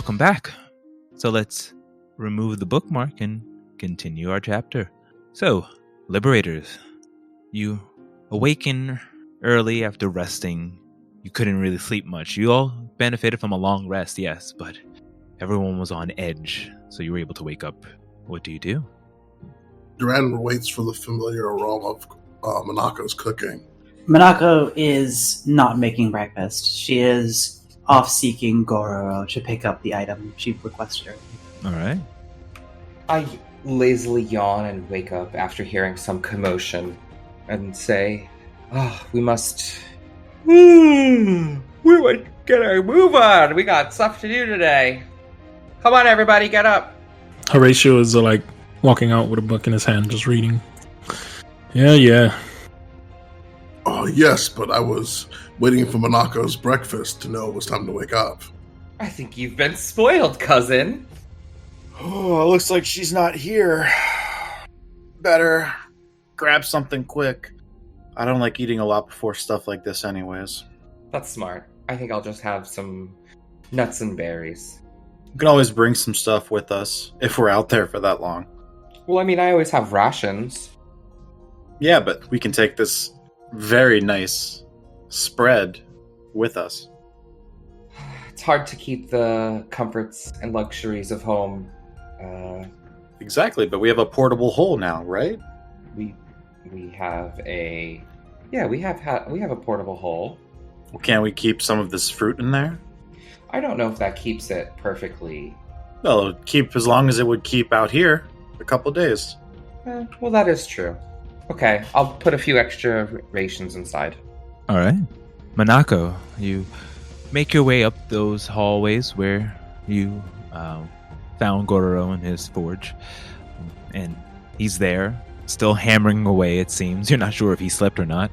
welcome back. So let's remove the bookmark and continue our chapter. So, Liberators, you awaken early after resting. You couldn't really sleep much. You all benefited from a long rest, yes, but everyone was on edge, so you were able to wake up. What do you do? Duran waits for the familiar aroma of Monaco's cooking. Monako is not making breakfast. She is off seeking Gororo to pick up the item she requested her. All right. I lazily yawn and wake up after hearing some commotion and say, we must get our move on. We got stuff to do today. Come on, everybody, get up. Horatio is walking out with a book in his hand, just reading. Yeah. Oh, yes, but I was waiting for Monaco's breakfast to know it was time to wake up. I think you've been spoiled, cousin. Oh, looks like she's not here. Better grab something quick. I don't like eating a lot before stuff like this anyways. That's smart. I think I'll just have some nuts and berries. We can always bring some stuff with us if we're out there for that long. Well, I mean, I always have rations. Yeah, but we can take this very nice spread with us. It's hard to keep the comforts and luxuries of home. Exactly, but we have a portable hole now, right? We have a we have a portable hole. Well, can't we keep some of this fruit in there? I don't know if that keeps it perfectly. Well, it would keep as long as it would keep out here. A couple days. Well, that is true. Okay, I'll put a few extra rations inside. All right. Monako, you make your way up those hallways where you found Gororo in his forge. And he's there, still hammering away, it seems. You're not sure if he slept or not,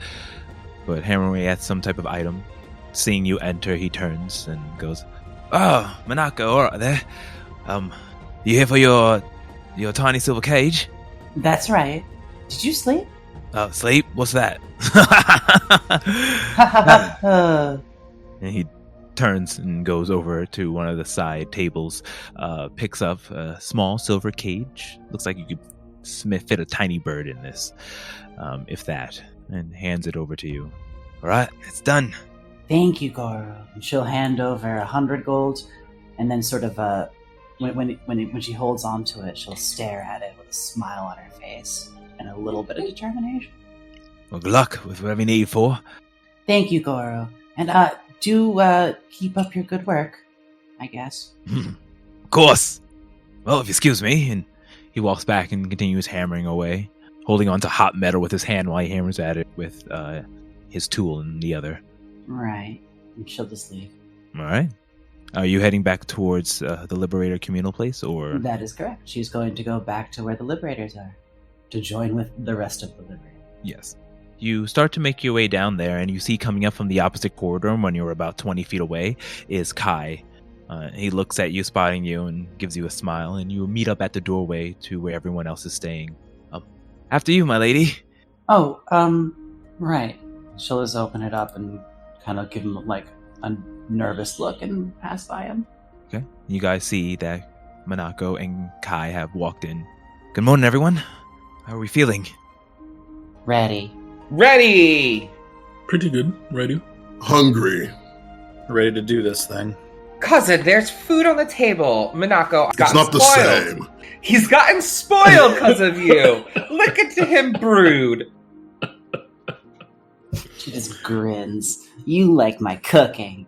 but hammering away at some type of item. Seeing you enter, he turns and goes, "Oh, Monako, all right there. You here for your tiny silver cage?" That's right. Did you sleep? Sleep? What's that? And he turns and goes over to one of the side tables, picks up a small silver cage. Looks like you could fit a tiny bird in this, if that, and hands it over to you. All right, it's done. Thank you, Goro. And she'll hand over 100 gold, and then sort of when she holds onto it, she'll stare at it with a smile on her face and a little bit of determination. Well, good luck with whatever you need for. Thank you, Goro. And do keep up your good work, I guess. Of course. Well, if you excuse me. And he walks back and continues hammering away, holding onto hot metal with his hand while he hammers at it with his tool in the other. Right. And she'll just leave. All right. Are you heading back towards the Liberator communal place, or...? That is correct. She's going to go back to where the Liberators are, to join with the rest of the Liberators. Yes. You start to make your way down there, and you see coming up from the opposite corridor, when you're about 20 feet away, is Kai. He looks at you, spotting you, and gives you a smile, and you meet up at the doorway to where everyone else is staying. After you, my lady. Oh, right. She'll just open it up and kind of give him, a nervous look and pass by him. Okay. You guys see that Monako and Kai have walked in. Good morning, everyone. How are we feeling? Ready. Pretty good. Ready? Hungry. Ready to do this thing. Cousin, there's food on the table. Monako, It's not the same. He's gotten spoiled because of you. Look at him brood. She just grins. You like my cooking.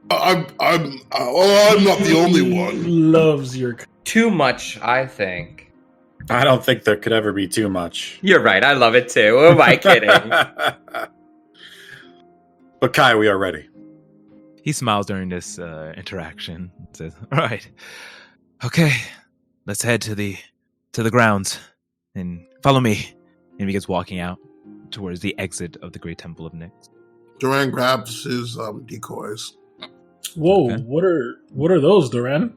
I'm not the only one. Loves your... Too much, I think. I don't think there could ever be too much. You're right, I love it too. Who am I kidding? But Kai, we are ready. He smiles during this interaction and says, "All right, okay, let's head to the grounds and follow me." And he begins walking out towards the exit of the Great Temple of Nyx. Duran grabs his decoys. Whoa, Okay. what are those, Duran?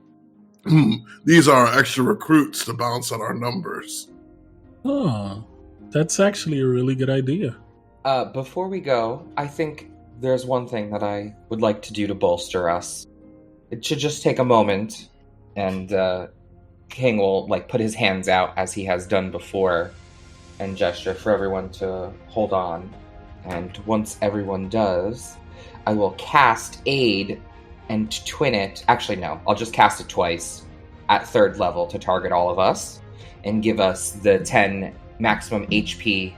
These are extra recruits to balance out our numbers. Oh, that's actually a really good idea. Before we go, I think there's one thing that I would like to do to bolster us. It should just take a moment, and King will put his hands out as he has done before and gesture for everyone to hold on. And once everyone does, I will cast Aid and twin it. Actually, no, I'll just cast it twice at 3rd level to target all of us and give us the 10 maximum HP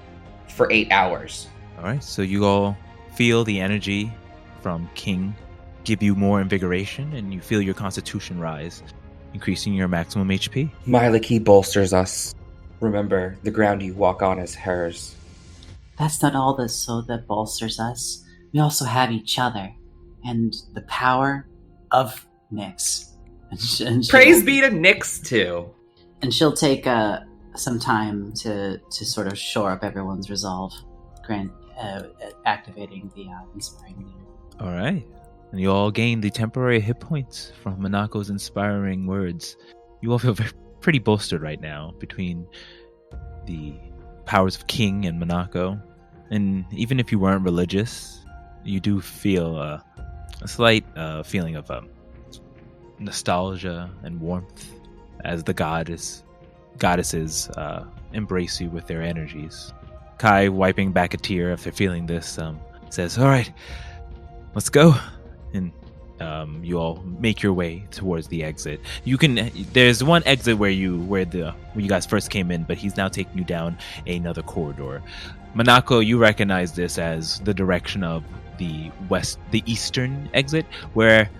for 8 hours. All right, so you all feel the energy from King give you more invigoration, and you feel your constitution rise, increasing your maximum HP. Myliki bolsters us. Remember, the ground you walk on is hers. That's not all that bolsters us. We also have each other and the power of Nyx. Praise be to Nyx, too. And she'll take some time to sort of shore up everyone's resolve, activating the inspiring meter. All right. And you all gain the temporary hit points from Monaco's inspiring words. You all feel pretty bolstered right now between the powers of King and Monaco. And even if you weren't religious, you do feel a slight feeling of nostalgia and warmth as the goddesses embrace you with their energies. Kai, wiping back a tear after feeling this, says, "All right, let's go." And you all make your way towards the exit. There's one exit where you guys first came in, but he's now taking you down another corridor. Monaco, you recognize this as the direction of the eastern exit, where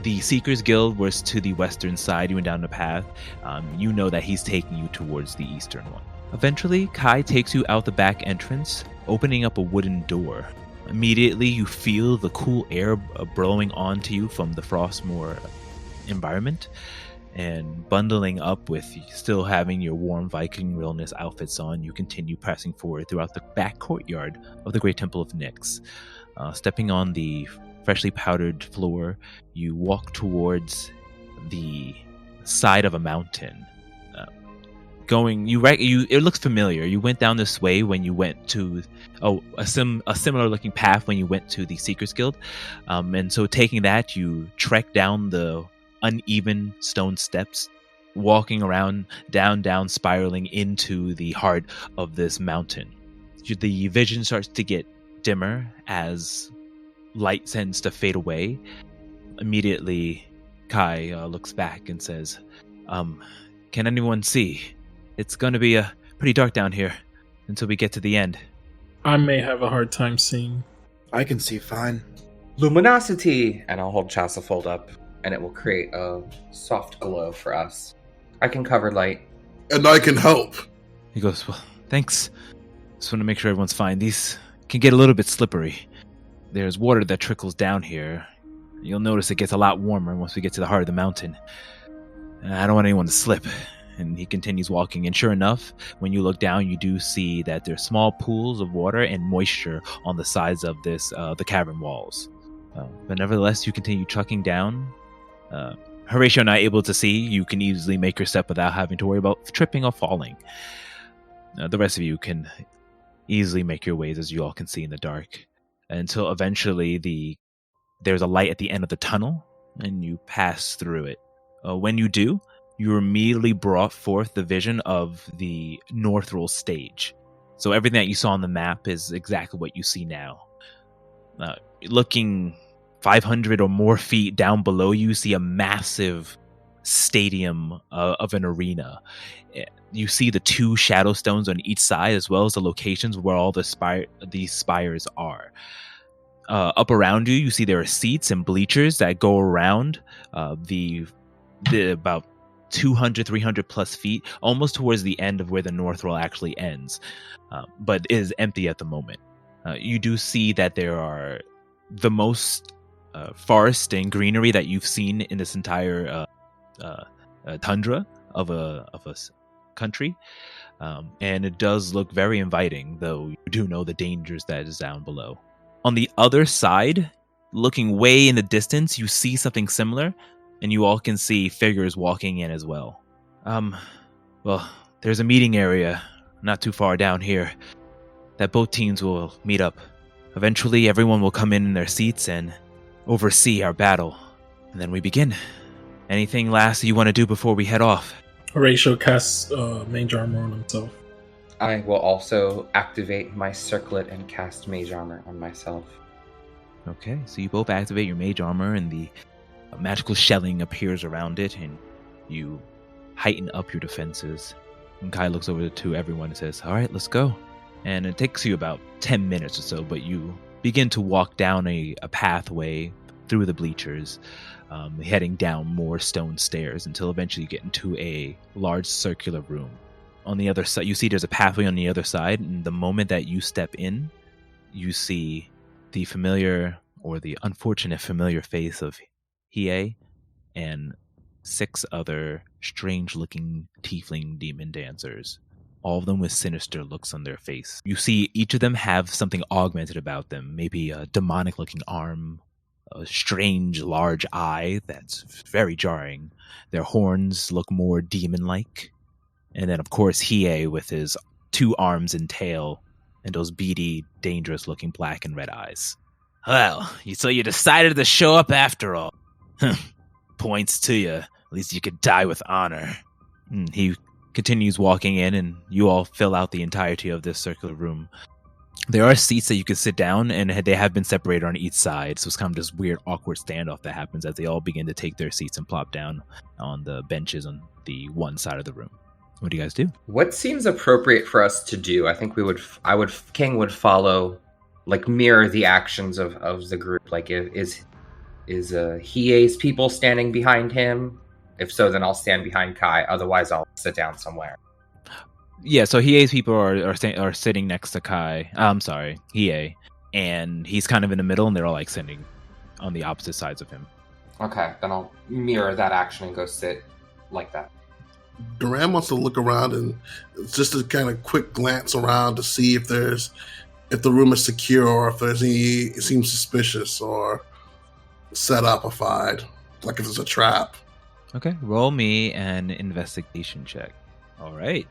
the Seekers Guild was to the western side. You went down the path. You know that he's taking you towards the eastern one. Eventually, Kai takes you out the back entrance, opening up a wooden door. Immediately, you feel the cool air blowing onto you from the Frostmoor environment, and bundling up with still having your warm Viking realness outfits on, you continue pressing forward throughout the back courtyard of the Great Temple of Nyx. Stepping on the freshly powdered floor, you walk towards the side of a mountain. It looks familiar. You went down this way when you went to a similar looking path when you went to the Seekers Guild, and so taking that, you trek down the uneven stone steps, walking around, down, spiraling into the heart of this mountain. The vision starts to get dimmer as light tends to fade away. Immediately, Kai looks back and says, "Can anyone see? It's going to be pretty dark down here until we get to the end." I may have a hard time seeing. I can see fine. Luminosity! And I'll hold Chasafold up, and it will create a soft glow for us. I can cover light. And I can help. He goes, "Well, thanks. Just want to make sure everyone's fine. These can get a little bit slippery. There's water that trickles down here. You'll notice it gets a lot warmer once we get to the heart of the mountain. I don't want anyone to slip." And he continues walking, and sure enough, when you look down, you do see that there's small pools of water and moisture on the sides of the cavern walls. But nevertheless, you continue trucking down. Horatio and I able to see. You can easily make your step without having to worry about tripping or falling. The rest of you can easily make your ways, as you all can see in the dark, until eventually there's a light at the end of the tunnel, and you pass through it. When you do, you immediately brought forth the vision of the Northrill stage. So everything that you saw on the map is exactly what you see now. Looking 500 or more feet down below you, see a massive stadium of an arena. You see the 2 shadow stones on each side, as well as the locations where all these spires are. Up around you, you see there are seats and bleachers that go around the about 200, 300 plus feet, almost towards the end of where the Northrill actually ends, but is empty at the moment. You do see that there are the most forest and greenery that you've seen in this entire tundra of a country, and it does look very inviting, though you do know the dangers that is down below. On the other side, looking way in the distance, you see something similar, and you all can see figures walking in as well. Well, there's a meeting area not too far down here that both teams will meet up. Eventually, everyone will come in their seats and oversee our battle. And then we begin. Anything last you want to do before we head off? Horatio casts mage armor on himself. I will also activate my circlet and cast mage armor on myself. Okay, so you both activate your mage armor, and the magical shelling appears around it, and you heighten up your defenses. And Kai looks over to everyone and says, all right, let's go. And it takes you about 10 minutes or so, but you begin to walk down a pathway through the bleachers, heading down more stone stairs until eventually you get into a large circular room. On the other side, you see there's a pathway on the other side, and the moment that you step in, you see the familiar, or the unfortunate familiar face of Hiei and 6 other strange-looking tiefling demon dancers, all of them with sinister looks on their face. You see each of them have something augmented about them, maybe a demonic-looking arm, a strange large eye that's very jarring. Their horns look more demon-like. And then, of course, Hiei with his 2 arms and tail and those beady, dangerous-looking black and red eyes. Well, so you decided to show up after all. Points to you. At least you could die with honor. He continues walking in, and you all fill out the entirety of this circular room. There are seats that you can sit down, and they have been separated on each side, so it's kind of this weird, awkward standoff that happens as they all begin to take their seats and plop down on the benches on the one side of the room. What do you guys do? What seems appropriate for us to do? I think King would follow, like, mirror the actions of the group. Like, is Hiei's people standing behind him? If so, then I'll stand behind Kai. Otherwise, I'll sit down somewhere. Yeah, so Hiei's people are sitting next to Kai. I'm sorry, Hiei. And he's kind of in the middle, and they're all, like, sitting on the opposite sides of him. Okay, then I'll mirror that action and go sit like that. Duran wants to look around and just a kind of quick glance around to see if the room is secure or if there's it seems suspicious or set upified, like if it's a trap. Okay, roll me an investigation check. All right,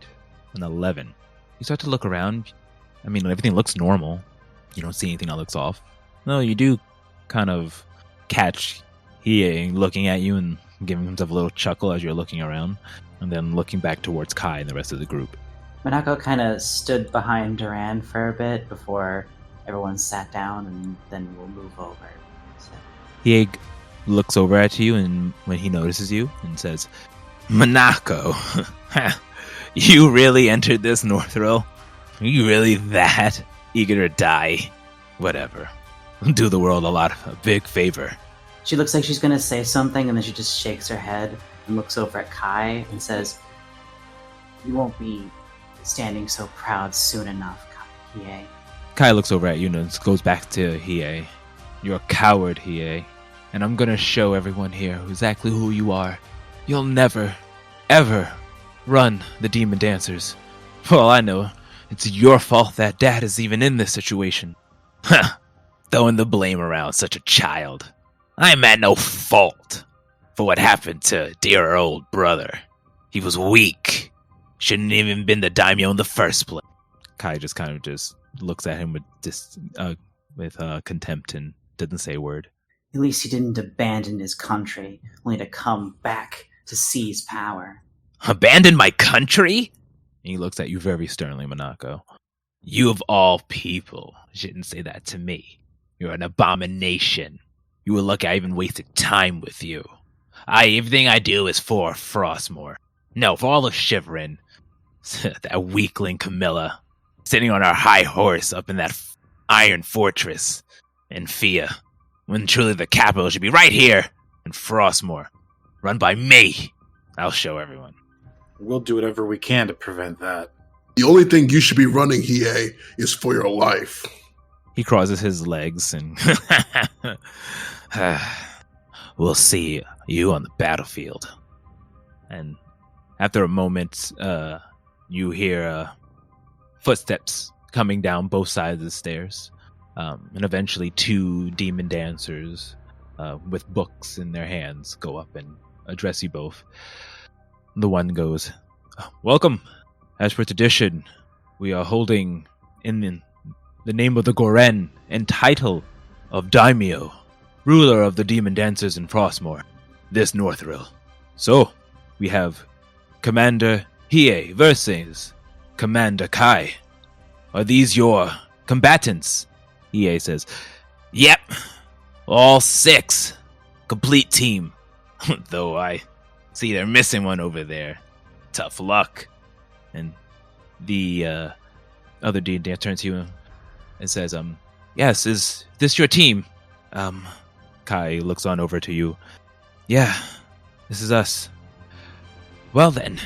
an 11. You start to look around. I mean, everything looks normal. You don't see anything that looks off. No, you do kind of catch Hiei looking at you and giving himself a little chuckle as you're looking around, and then looking back towards Kai and the rest of the group. Minako kind of stood behind Duran for a bit before everyone sat down, and then we'll move over. So. Hiei looks over at you, and when he notices you, and says, Minako, you really entered this Northrill? Are you really that eager to die? Whatever. Do the world a big favor. She looks like she's going to say something, and then she just shakes her head and looks over at Kai and says, you won't be standing so proud soon enough, Hiei. Kai looks over at you and goes back to Hiei. You're a coward, Hiei. And I'm going to show everyone here exactly who you are. You'll never, ever run the demon dancers. For all I know, it's your fault that Dad is even in this situation. Throwing the blame around such a child. I'm at no fault for what happened to dear old brother. He was weak. Shouldn't even been the daimyo in the first place. Kai just kind of just looks at him with contempt and doesn't say a word. At least he didn't abandon his country, only to come back to seize power. Abandon my country? And he looks at you very sternly, Minako. You of all people shouldn't say that to me. You're an abomination. You were lucky I even wasted time with you. Everything I do is for Frostmourne. No, for all the shivering. That weakling Camilla, sitting on our high horse up in that iron fortress in Fia, when truly the capital should be right here in Frostmourne, run by me. I'll show everyone. We'll do whatever we can to prevent that. The only thing you should be running, Hiei, is for your life. He crosses his legs and we'll see you on the battlefield. And after a moment, you hear footsteps coming down both sides of the stairs. And eventually 2 demon dancers with books in their hands go up and address you both. The one goes, welcome. As per tradition, we are holding in the name of the Goren and title of Daimyo, ruler of the demon dancers in Frostmourne. this Northrill. So, we have Commander Hiei versus Commander Kai. Are these your combatants? Hiei says, Yep, all 6. Complete team. Though I see they're missing one over there. Tough luck. And the other D&D turns to you and says, yes, is this your team? Kai looks on over to you. Yeah, this is us. Well then,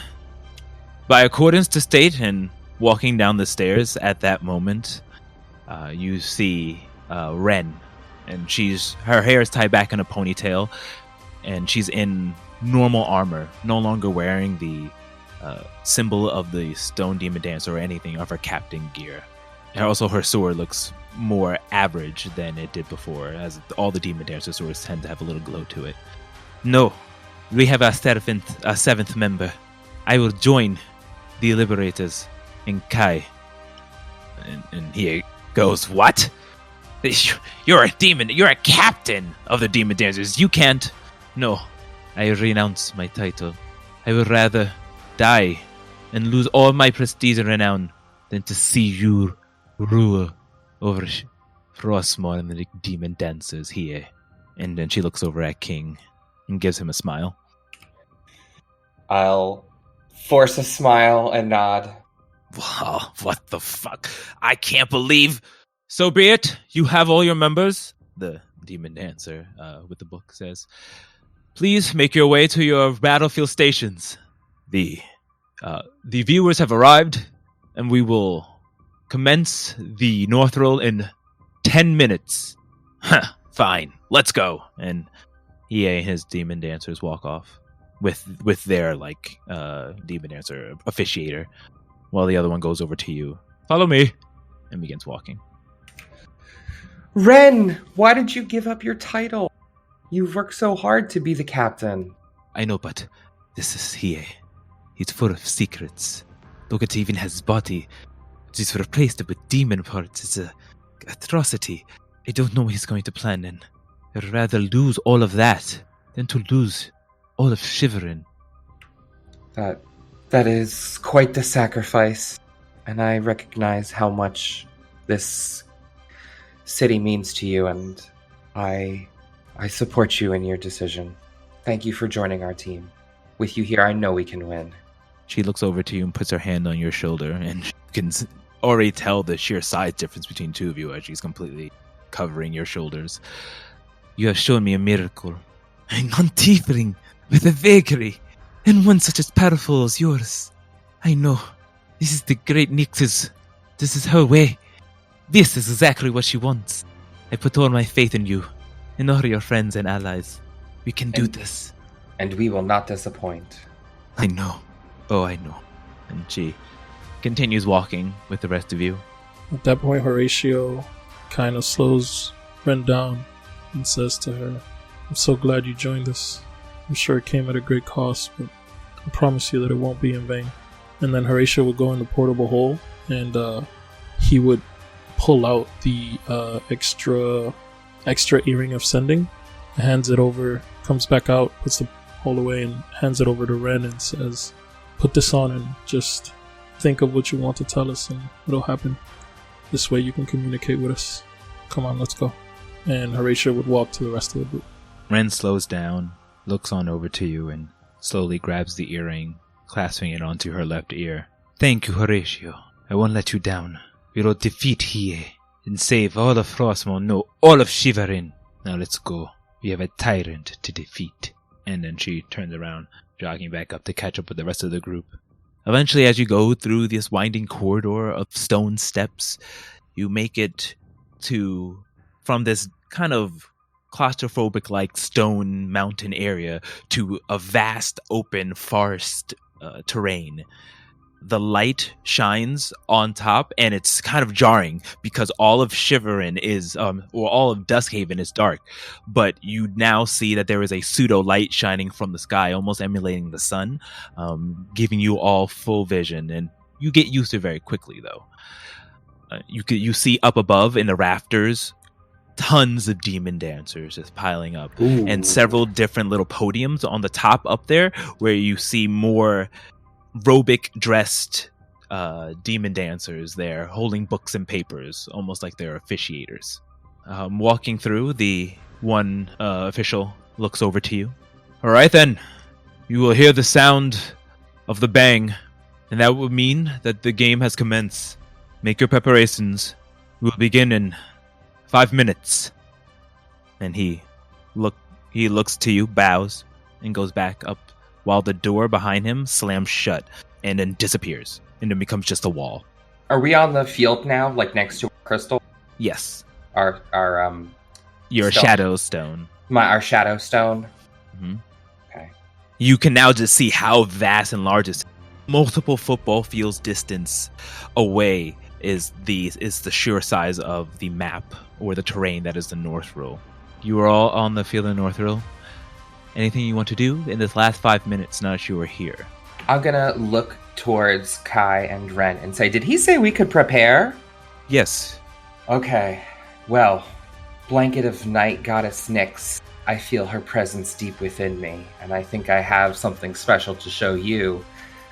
by accordance to state, and walking down the stairs at that moment, you see Ren, and her hair is tied back in a ponytail, and she's in normal armor, no longer wearing the symbol of the Stone Demon Dancer or anything of her captain gear. And also her sword looks more average than it did before, as all the Demon Dancer swords tend to have a little glow to it. No, we have a 7th member. I will join the Liberators in Kai. And he goes, what? You're a demon. You're a captain of the Demon Dancers. You can't. No, I renounce my title. I would rather die and lose all my prestige and renown than to see you rule over Frostmourne and the Demon Dancers here. And then she looks over at King and gives him a smile. I'll force a smile and nod. Well, what the fuck? I can't believe. So be it. You have all your members. The Demon Dancer with the book says, please make your way to your battlefield stations. The viewers have arrived, and we will commence the Northrill in 10 minutes. Huh, fine. Let's go. And EA and his Demon Dancers walk off with their Demon Dancer officiator, while the other one goes over to you. Follow me, and begins walking. Ren, why did you give up your title? You've worked so hard to be the captain. I know, but this is Hiei. He's full of secrets. Look at even his body. He's replaced it with demon parts. It's a atrocity. I don't know what he's going to plan, and I'd rather lose all of that than to lose all of Shiverin. That is quite the sacrifice, and I recognize how much this city means to you, and I support you in your decision. Thank you for joining our team. With you here, I know we can win. She looks over to you and puts her hand on your shoulder, and you can already tell the sheer size difference between two of you as she's completely covering your shoulders. You have shown me a miracle, an untiefling with a vagary, and one such as powerful as yours. I know. This is the great Nyx's. This is her way. This is exactly what she wants. I put all my faith in you, and all your friends and allies. We can do this. And we will not disappoint. I know. Oh, I know. And she continues walking with the rest of you. At that point, Horatio kind of slows Ren down and says to her, I'm so glad you joined us. I'm sure it came at a great cost, but I promise you that it won't be in vain. And then Horatio would go in the portable hole, and he would pull out the extra earring of sending, hands it over, comes back out, puts the hole away, and hands it over to Ren and says, put this on and just think of what you want to tell us and it'll happen. This way you can communicate with us. Come on, let's go. And Horatio would walk to the rest of the group. Ren slows down, looks on over to you, and slowly grabs the earring, clasping it onto her left ear. Thank you, Horatio. I won't let you down. We will defeat Hiei and save all of Frostmourne, no, all of Shiverin. Now let's go. We have a tyrant to defeat. And then she turns around, jogging back up to catch up with the rest of the group. Eventually, as you go through this winding corridor of stone steps, you make it from this kind of claustrophobic-like stone mountain area to a vast open forest terrain. The light shines on top, and it's kind of jarring because all of Shiverin is, or all of Duskhaven is dark. But you now see that there is a pseudo light shining from the sky, almost emulating the sun, giving you all full vision. And you get used to it very quickly, though. You see up above in the rafters, tons of demon dancers just piling up, Ooh. and several different little podiums on the top up there where you see more robic dressed demon dancers there holding books and papers, almost like they're officiators. Walking through, the one official looks over to you. All right, then. You will hear the sound of the bang, and that will mean that the game has commenced. Make your preparations. We will begin in 5 minutes. And he looks to you, bows, and goes back up while the door behind him slams shut and then disappears and then becomes just a wall. Are we on the field now, like next to Crystal? Yes. Our Your stone. shadow stone. Our shadow stone. Mhm. Okay. You can now just see how vast and large it is. Multiple football fields distance away is the sheer size of the map or the terrain that is the Northrill. You are all on the field in Northrill. Anything you want to do in this last 5 minutes now that you are here? I'm gonna look towards Kai and Ren and say, did he say we could prepare? Yes. Okay. Well, Blanket of Night Goddess Nyx, I feel her presence deep within me, and I think I have something special to show you,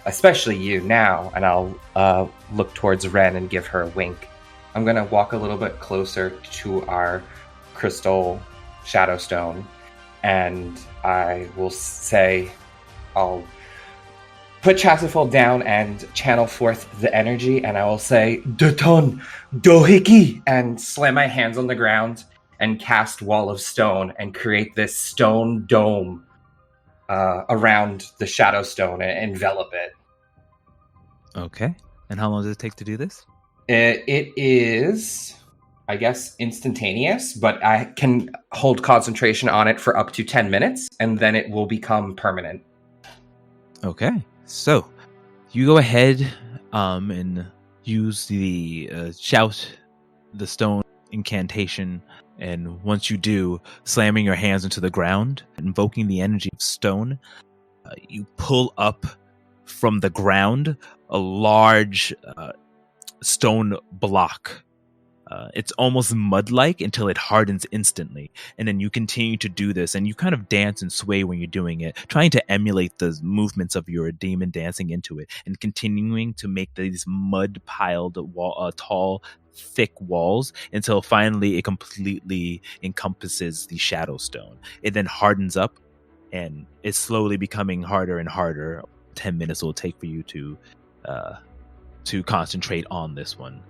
especially you now, and I'll look towards Ren and give her a wink. I'm gonna walk a little bit closer to our crystal Shadowstone, and I will say, I'll put Chasufold down and channel forth the energy, and I will say, Deton Dohiki, and slam my hands on the ground and cast Wall of Stone and create this stone dome around the Shadowstone and envelop it. Okay. And how long does it take to do this? It is, I guess, instantaneous, but I can hold concentration on it for up to 10 minutes, and then it will become permanent. Okay. So, you go ahead and use the shout the stone incantation, and once you do, slamming your hands into the ground, invoking the energy of stone, you pull up from the ground a large stone block. It's almost mud-like until it hardens instantly. And then you continue to do this, and you kind of dance and sway when you're doing it, trying to emulate the movements of your demon dancing into it, and continuing to make these mud-piled, tall, thick walls until finally it completely encompasses the Shadowstone. It then hardens up, and it's slowly becoming harder and harder. 10 minutes will take for you to concentrate on this one.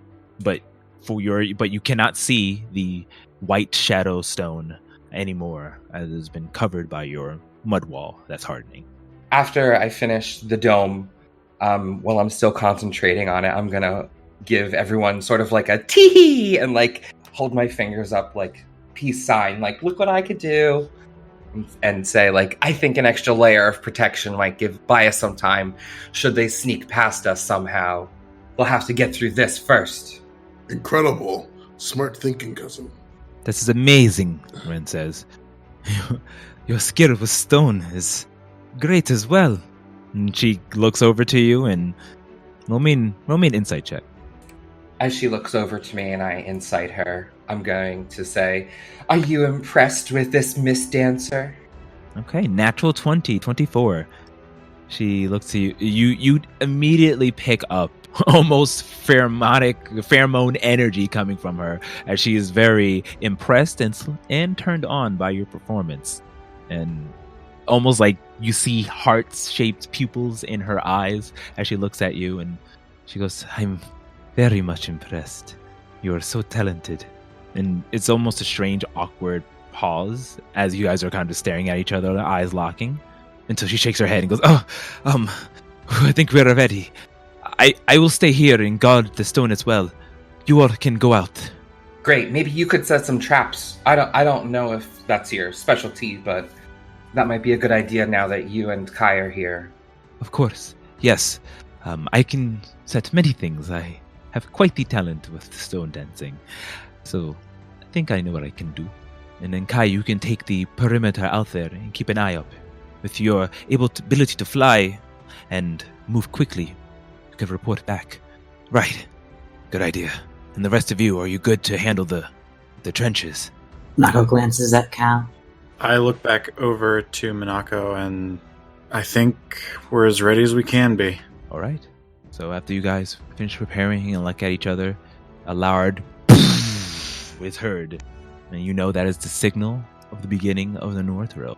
But you cannot see the white shadow stone anymore, as it has been covered by your mud wall that's hardening. After I finish the dome, while I'm still concentrating on it, I'm gonna give everyone sort of like a tee and like hold my fingers up like peace sign, like look what I could do, and say like I think an extra layer of protection might buy us some time should they sneak past us somehow. They'll have to get through this first. Incredible. Smart thinking, cousin. This is amazing, Ren says. Your skill with stone is great as well. And she looks over to you and roll me an insight check. As she looks over to me and I incite her, I'm going to say, are you impressed with this Miss Dancer? Okay, natural 20, 24. She looks to you. You immediately pick up almost pheromone energy coming from her, as she is very impressed and turned on by your performance, and almost like you see heart-shaped pupils in her eyes as she looks at you, and she goes, I'm very much impressed. You are so talented. And it's almost a strange, awkward pause as you guys are kind of staring at each other, eyes locking, until she shakes her head and goes, I think we're ready. I will stay here and guard the stone as well. You all can go out. Great. Maybe you could set some traps. I don't know if that's your specialty, but that might be a good idea now that you and Kai are here. Of course. Yes. I can set many things. I have quite the talent with stone dancing. So I think I know what I can do. And then Kai, you can take the perimeter out there and keep an eye up. With your ability to fly and move quickly, you can report back. Right. Good idea. And the rest of you, are you good to handle the trenches? Nako glances at Cal. I look back over to Minako, and I think we're as ready as we can be. All right. So after you guys finish preparing and look at each other, a loud is heard, and you know that is the signal of the beginning of the Northrill.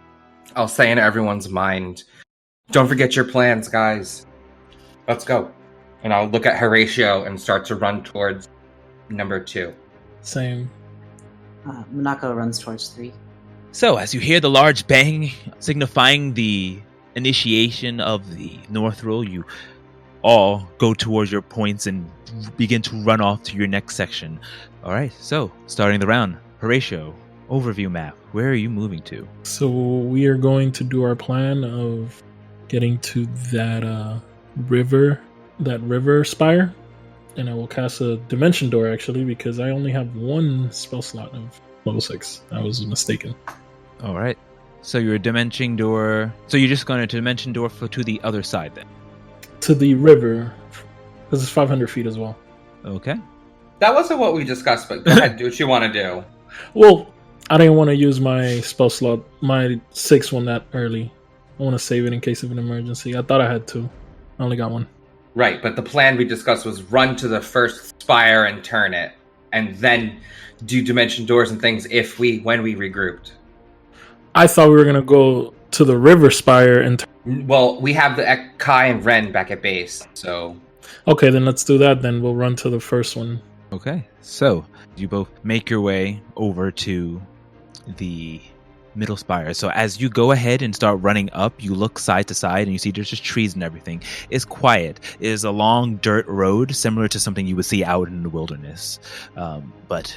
I'll say in everyone's mind, don't forget your plans, guys. Let's go. And I'll look at Horatio and start to run towards number 2. Same. Minako runs towards 3. So as you hear the large bang signifying the initiation of the Northrill, you all go towards your points and begin to run off to your next section. All right, so starting the round, Horatio, overview map. Where are you moving to? So we are going to do our plan of getting to that river spire, and I will cast a dimension door actually because I only have 1 spell slot of level 6. I was mistaken. All right, so your dimension door. So you're just going to dimension door to the other side then. To the river, because it's 500 feet as well. Okay. That wasn't what we discussed, but go ahead, do what you want to do. Well, I didn't want to use my spell slot, my 6th one that early. I want to save it in case of an emergency. I thought I had 2. I only got 1. Right, but the plan we discussed was run to the first spire and turn it, and then do dimension doors and things when we regrouped. I thought we were going to go to the river spire and Well, we have the Kai and Ren back at base, so... Okay, then let's do that. Then we'll run to the first one. Okay, so you both make your way over to the middle spire. So as you go ahead and start running up, you look side to side and you see there's just trees and everything. It's quiet. It is a long dirt road similar to something you would see out in the wilderness. But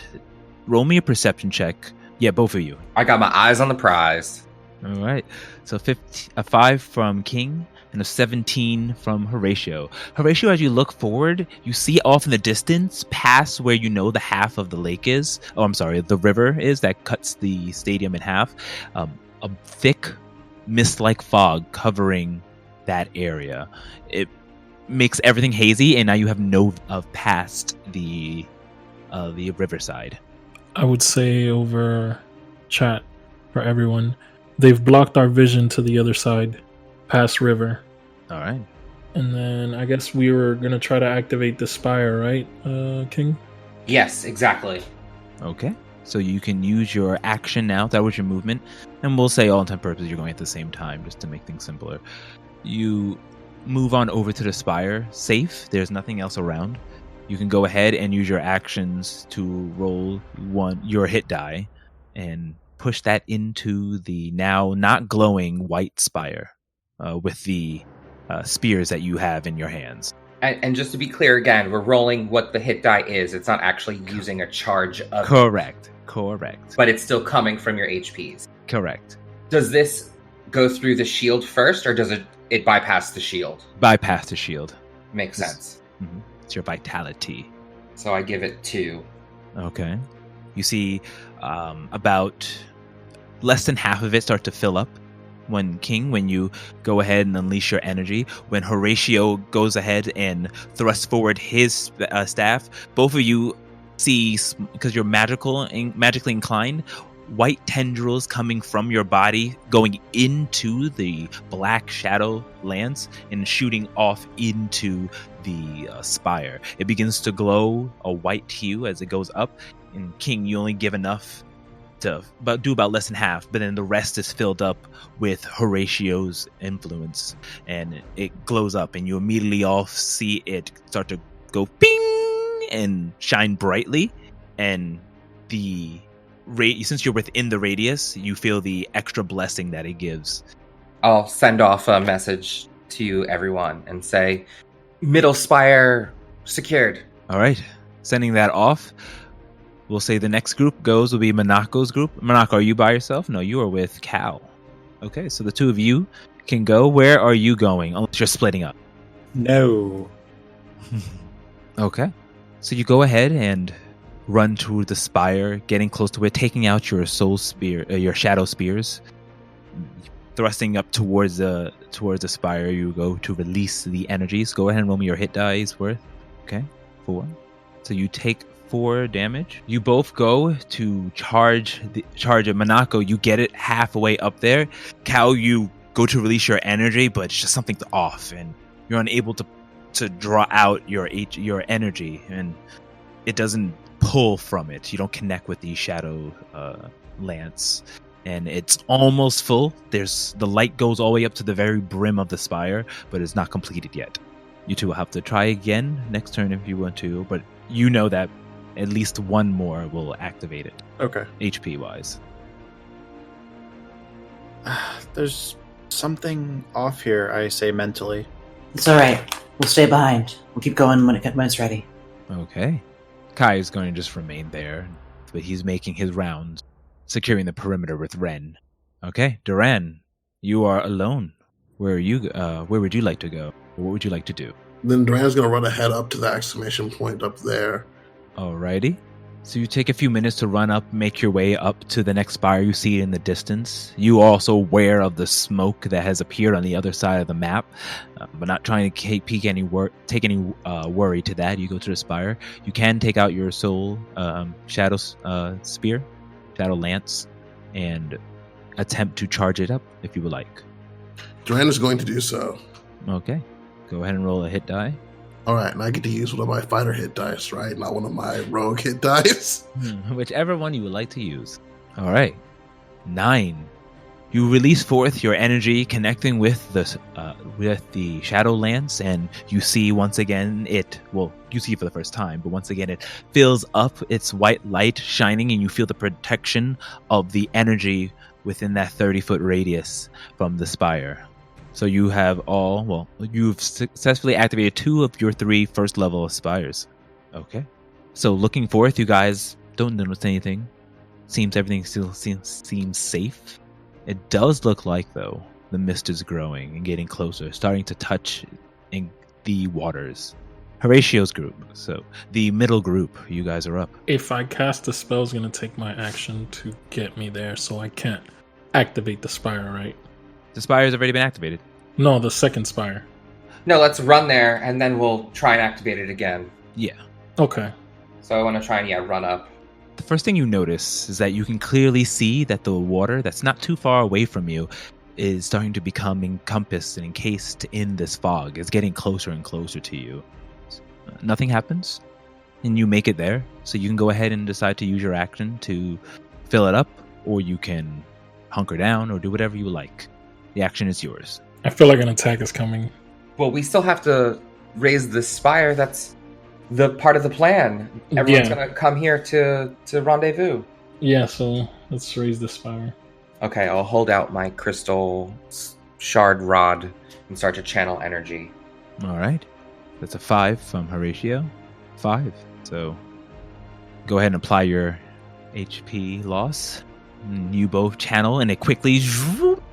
roll me a perception check. Yeah, both of you. I got my eyes on the prize. All right. So a 5 from King and a 17 from Horatio. Horatio, as you look forward, you see off in the distance, past where you know the half of the lake is. Oh, I'm sorry, the river is that cuts the stadium in half. A thick mist-like fog covering that area. It makes everything hazy, and now you have no of past the riverside. I would say over chat for everyone, they've blocked our vision to the other side, past river. All right. And then I guess we were going to try to activate the spire, right, King? Yes, exactly. Okay. So you can use your action now. That was your movement. And we'll say all intent purposes you're going at the same time just to make things simpler. You move on over to the spire. Safe. There's nothing else around. You can go ahead and use your actions to roll your hit die and push that into the now not glowing white spire with the spears that you have in your hands. And just to be clear again, we're rolling what the hit die is. It's not actually using a charge of Correct. But it's still coming from your HPs. Correct. Does this go through the shield first, or does it bypass the shield? Bypass the shield. Makes sense. Mm-hmm. It's your vitality. So I give it 2. Okay. You see about less than half of it start to fill up when you go ahead and unleash your energy. When Horatio goes ahead and thrusts forward his staff, both of you see, because you're magically inclined, white tendrils coming from your body going into the black shadow lands and shooting off into the spire. It begins to glow a white hue as it goes up. And King, you only give enough to do about less than half, but then the rest is filled up with Horatio's influence, and it glows up, and you immediately all see it start to go ping and shine brightly, and since you're within the radius, you feel the extra blessing that it gives. I'll send off a message to everyone and say, middle spire secured. All right, sending that off. We'll say the next group will be Monaco's group. Monaco, are you by yourself? No, you are with Cal. Okay, so the two of you can go. Where are you going? Unless you're splitting up. No. Okay. So you go ahead and run to the spire, getting close to it, taking out your your shadow spears, thrusting up towards the spire. You go to release the energies. Go ahead and roll me your hit dice worth. Okay, 4. So you take 4 damage. You both go to charge it. Manako, you get it halfway up there. Cal, you go to release your energy, but it's just something's off, and you're unable to draw out your energy, and it doesn't pull from it. You don't connect with the shadow lance, and it's almost full. The light goes all the way up to the very brim of the spire, but it's not completed yet. You two will have to try again next turn if you want to, but you know that at least one more will activate it. Okay. HP wise. There's something off here, I say mentally. It's alright. We'll stay behind. We'll keep going when it's ready. Okay. Kai is going to just remain there, but he's making his rounds, securing the perimeter with Ren. Okay, Duran, you are alone. Where would you like to go? What would you like to do? Then Duran's going to run ahead up to the exclamation point up there. Alrighty. So you take a few minutes to run up, make your way up to the next spire. You see it in the distance. You are also aware of the smoke that has appeared on the other side of the map, but not trying to take any worry to that. You go to the spire. You can take out your soul shadow spear, shadow lance, and attempt to charge it up if you would like. Duran is going to do so. Okay. Go ahead and roll a hit die. All right, and I get to use one of my fighter hit dice, right? Not one of my rogue hit dice. Whichever one you would like to use. All right. 9. You release forth your energy, connecting with the shadow lance, and you see once again you see it for the first time, but once again it fills up its white light shining, and you feel the protection of the energy within that 30-foot radius from the spire. So you have you've successfully activated 2 of your 3 first level spires. Okay. So looking forth, you guys don't notice anything. Everything still seems safe. It does look like, though, the mist is growing and getting closer, starting to touch in the waters. Horatio's group. So the middle group, you guys are up. If I cast the spell, it's going to take my action to get me there, so I can't activate the spire, right? The spire's already been activated. No, the second spire. No, let's run there, and then we'll try and activate it again. Yeah. Okay. So I want to try and, run up. The first thing you notice is that you can clearly see that the water that's not too far away from you is starting to become encompassed and encased in this fog. It's getting closer and closer to you. Nothing happens, and you make it there. So you can go ahead and decide to use your action to fill it up, or you can hunker down or do whatever you like. The action is yours. I feel like an attack is coming. Well, we still have to raise the spire. That's the part of the plan. Everyone's going to come here to rendezvous. Yeah, so let's raise the spire. Okay, I'll hold out my crystal shard rod and start to channel energy. All right. That's a 5 from Horatio. 5. So go ahead and apply your HP loss. And you both channel, and it quickly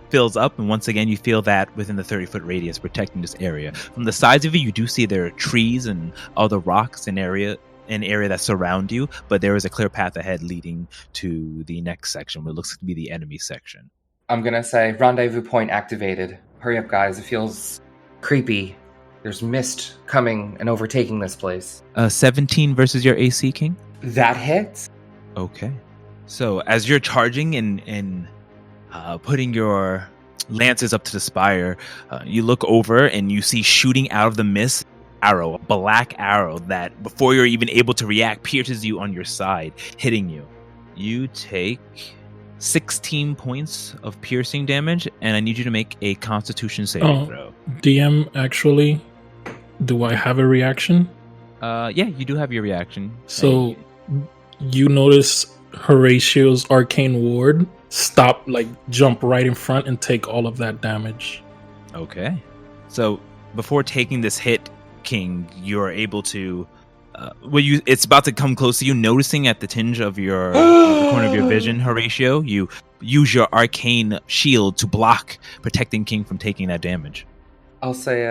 fills up, and once again you feel that within the 30-foot radius protecting this area. From the sides of it, you do see there are trees and other rocks in area that surround you, but there is a clear path ahead leading to the next section, what looks to be the enemy section. I'm gonna say rendezvous point activated. Hurry up, guys. It feels creepy. There's mist coming and overtaking this place. 17 versus your AC, King? That hits? Okay. So as you're charging and putting your lances up to the spire, you look over and you see shooting out of the mist a black arrow that, before you're even able to react, pierces you on your side, hitting you. You take 16 points of piercing damage, and I need you to make a Constitution saving throw. DM, actually, do I have a reaction? Yeah, you do have your reaction. So you notice Horatio's arcane ward jump right in front and take all of that damage. Okay. So before taking this hit, King, you're able to it's about to come close to you, noticing at the tinge of your the corner of your vision, Horatio, you use your arcane shield to block, protecting King from taking that damage. I'll say,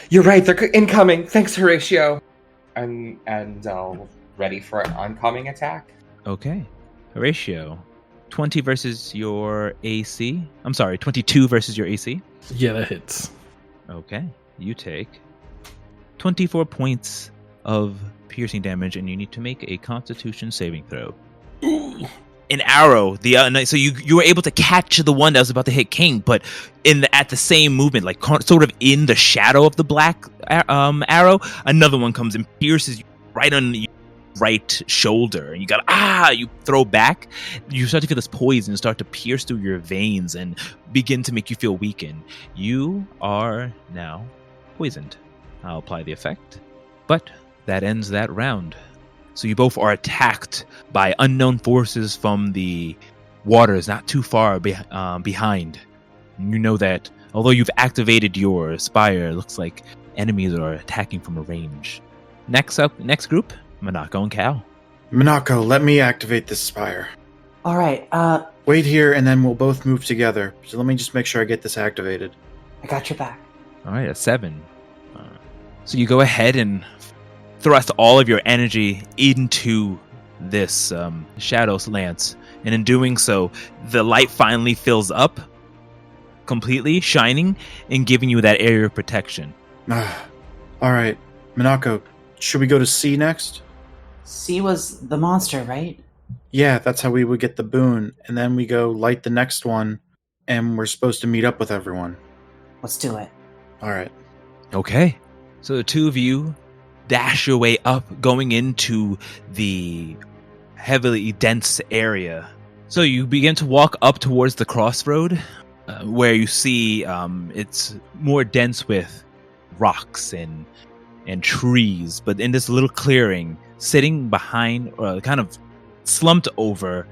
you're right, they're incoming. Thanks, Horatio. And I'll ready for an oncoming attack. Okay. Horatio, 20 versus your AC. I'm sorry, 22 versus your AC. Yeah, that hits. Okay. You take 24 points of piercing damage, and you need to make a Constitution saving throw. Ooh. An arrow. So you were able to catch the one that was about to hit King, but at the same movement, like sort of in the shadow of the black arrow, another one comes and pierces you right on the right shoulder, and you throw back. You start to feel this poison start to pierce through your veins and begin to make you feel weakened. You are now poisoned. I'll apply the effect, but that ends that round. So you both are attacked by unknown forces from the waters not too far behind. You know that although you've activated your spire, it looks like enemies are attacking from a range. Next group, Minako and Cal. Minako, let me activate this spire. All right. Wait here, and then we'll both move together. So let me just make sure I get this activated. I got your back. All right, a 7. So you go ahead and thrust all of your energy into this Shadow's Lance. And in doing so, the light finally fills up completely, shining and giving you that area of protection. All right. Minako, should we go to C next? C was the monster, right? Yeah, that's how we would get the boon. And then we go light the next one, and we're supposed to meet up with everyone. Let's do it. All right. Okay. So the two of you dash your way up, going into the heavily dense area. So you begin to walk up towards the crossroad, where you see it's more dense with rocks and trees. But in this little clearing, sitting behind, or kind of slumped over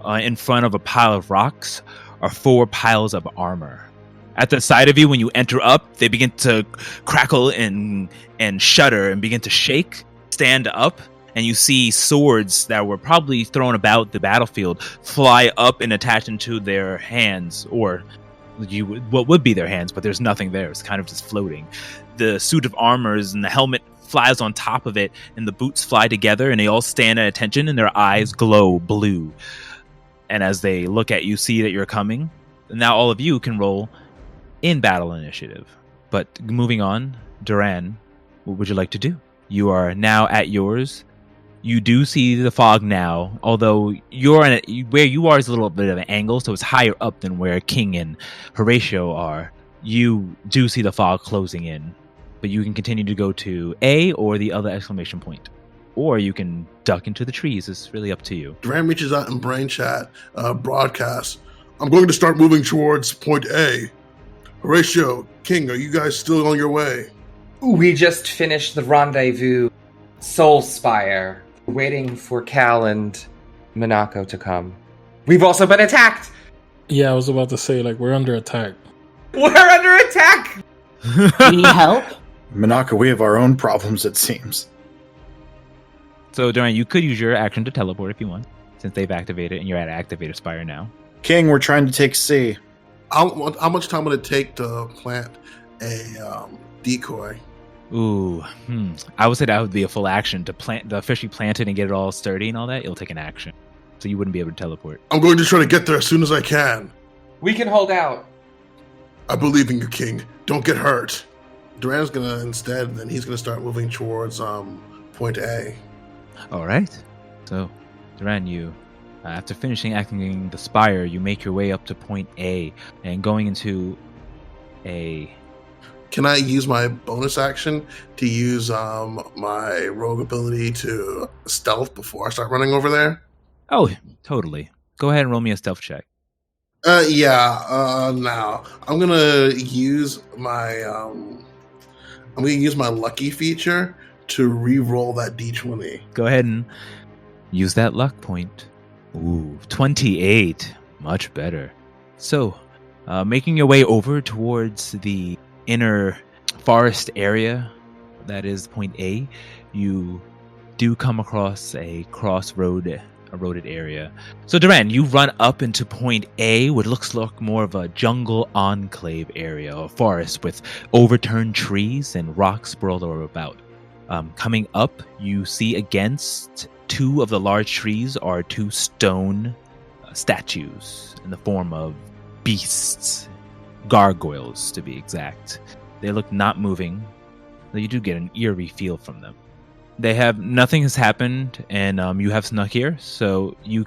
in front of a pile of rocks, are 4 piles of armor. At the side of you, when you enter up, they begin to crackle and shudder and begin to shake, stand up, and you see swords that were probably thrown about the battlefield fly up and attach into their hands, or what would be their hands, but there's nothing there. It's kind of just floating. The suit of armors and the helmet flies on top of it, and the boots fly together, and they all stand at attention, and their eyes glow blue. And as they look at you, see that you're coming. Now all of you can roll in battle initiative. But moving on, Duran, what would you like to do? You are now at yours. You do see the fog now, although where you are is a little bit of an angle, so it's higher up than where King and Horatio are. You do see the fog closing in, but you can continue to go to A or the other exclamation point. Or you can duck into the trees. It's really up to you. Duran reaches out in brain chat, broadcast. I'm going to start moving towards point A. Horatio, King, are you guys still on your way? We just finished the rendezvous Soul Spire, waiting for Cal and Minako to come. We've also been attacked! Yeah, I was about to say, we're under attack. We're under attack! Do you need help? Minako, we have our own problems, it seems. So, Duran, you could use your action to teleport if you want, since they've activated and you're at Activator Spire now. King, we're trying to take C. How much time would it take to plant a decoy? Ooh, I would say that would be a full action to officially plant it and get it all sturdy and all that. It'll take an action, so you wouldn't be able to teleport. I'm going to try to get there as soon as I can. We can hold out. I believe in you, King. Don't get hurt. Duran's gonna he's gonna start moving towards point A. All right. So, Duran, you after finishing activating the spire, you make your way up to point A and going into a. Can I use my bonus action to use my rogue ability to stealth before I start running over there? Oh, totally. Go ahead and roll me a stealth check. Now I'm gonna use my lucky feature to re-roll that D20. Go ahead and use that luck point. Ooh, 28. Much better. So, making your way over towards the inner forest area, that is point A, you do come across a eroded area. So Duran, you run up into point A, what looks like more of a jungle enclave area, or forest with overturned trees and rocks sprawled about. Coming up, you see against 2 of the large trees are 2 stone statues in the form of beasts, gargoyles to be exact. They look not moving, though you do get an eerie feel from them. Nothing has happened, and you have snuck here, so you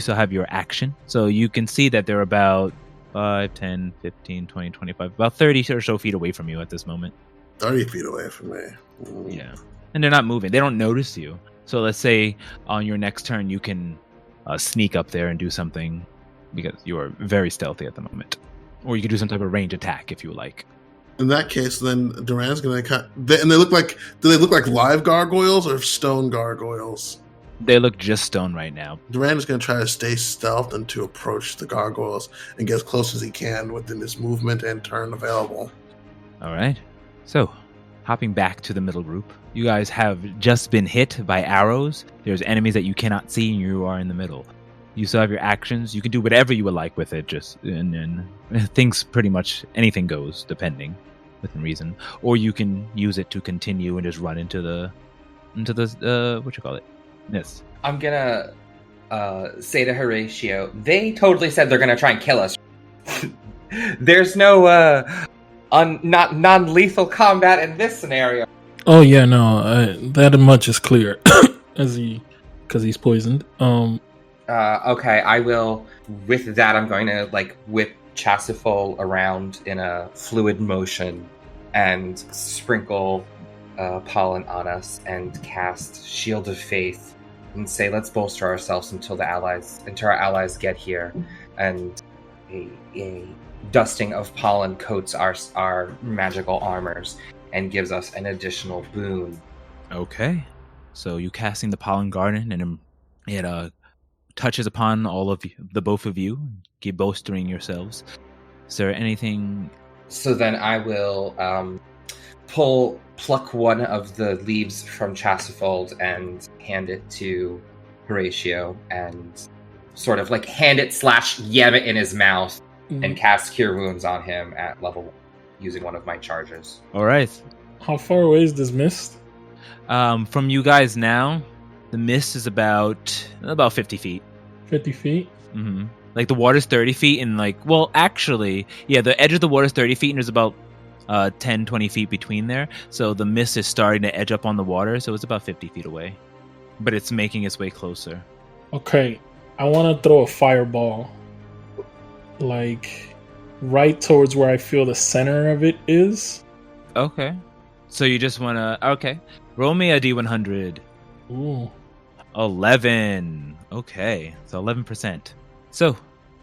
still have your action. So you can see that they're about 5, 10, 15, 20, 25, about 30 or so feet away from you at this moment. 30 feet away from me. Ooh. Yeah. And they're not moving. They don't notice you. So let's say on your next turn, you can sneak up there and do something because you're very stealthy at the moment. Or you could do some type of range attack if you like. In that case, then Duran's going to cut. And they look like. Do they look like live gargoyles or stone gargoyles? They look just stone right now. Duran is going to try to stay stealth and to approach the gargoyles and get as close as he can within his movement and turn available. All right. So, hopping back to the middle group, you guys have just been hit by arrows. There's enemies that you cannot see, and you are in the middle. You still have your actions. You can do whatever you would like with it. And things pretty much anything goes, depending within reason. Or you can use it to continue and just run into the what you call it, mist. I'm gonna say to Horatio, they totally said they're gonna try and kill us. There's no not non-lethal combat in this scenario. Oh yeah, no, that much is clear. Because he's poisoned. Okay, I will. With that, I'm going to whip Chasifol around in a fluid motion and sprinkle pollen on us and cast Shield of Faith and say, "Let's bolster ourselves until our allies get here." And a dusting of pollen coats our magical armors and gives us an additional boon. Okay, so you casting the pollen garden, and it touches upon all of you, the both of you, keep bolstering yourselves. Is there anything? So then I will pluck one of the leaves from Chasifold and hand it to Horatio and sort of hand it / yam it in his mouth and cast Cure Wounds on him at level 1 using one of my charges. All right. How far away is this mist? From you guys now, the mist is about 50 feet. 50 feet? Mm-hmm. The water's 30 feet, and actually, yeah, the edge of the water's 30 feet, and there's about 10, 20 feet between there. So the mist is starting to edge up on the water, so it's about 50 feet away. But it's making its way closer. Okay, I want to throw a fireball, right towards where I feel the center of it is. Okay. So you just want to... Okay. Roll me a D100. Ooh. 11. Okay. So 11%. So,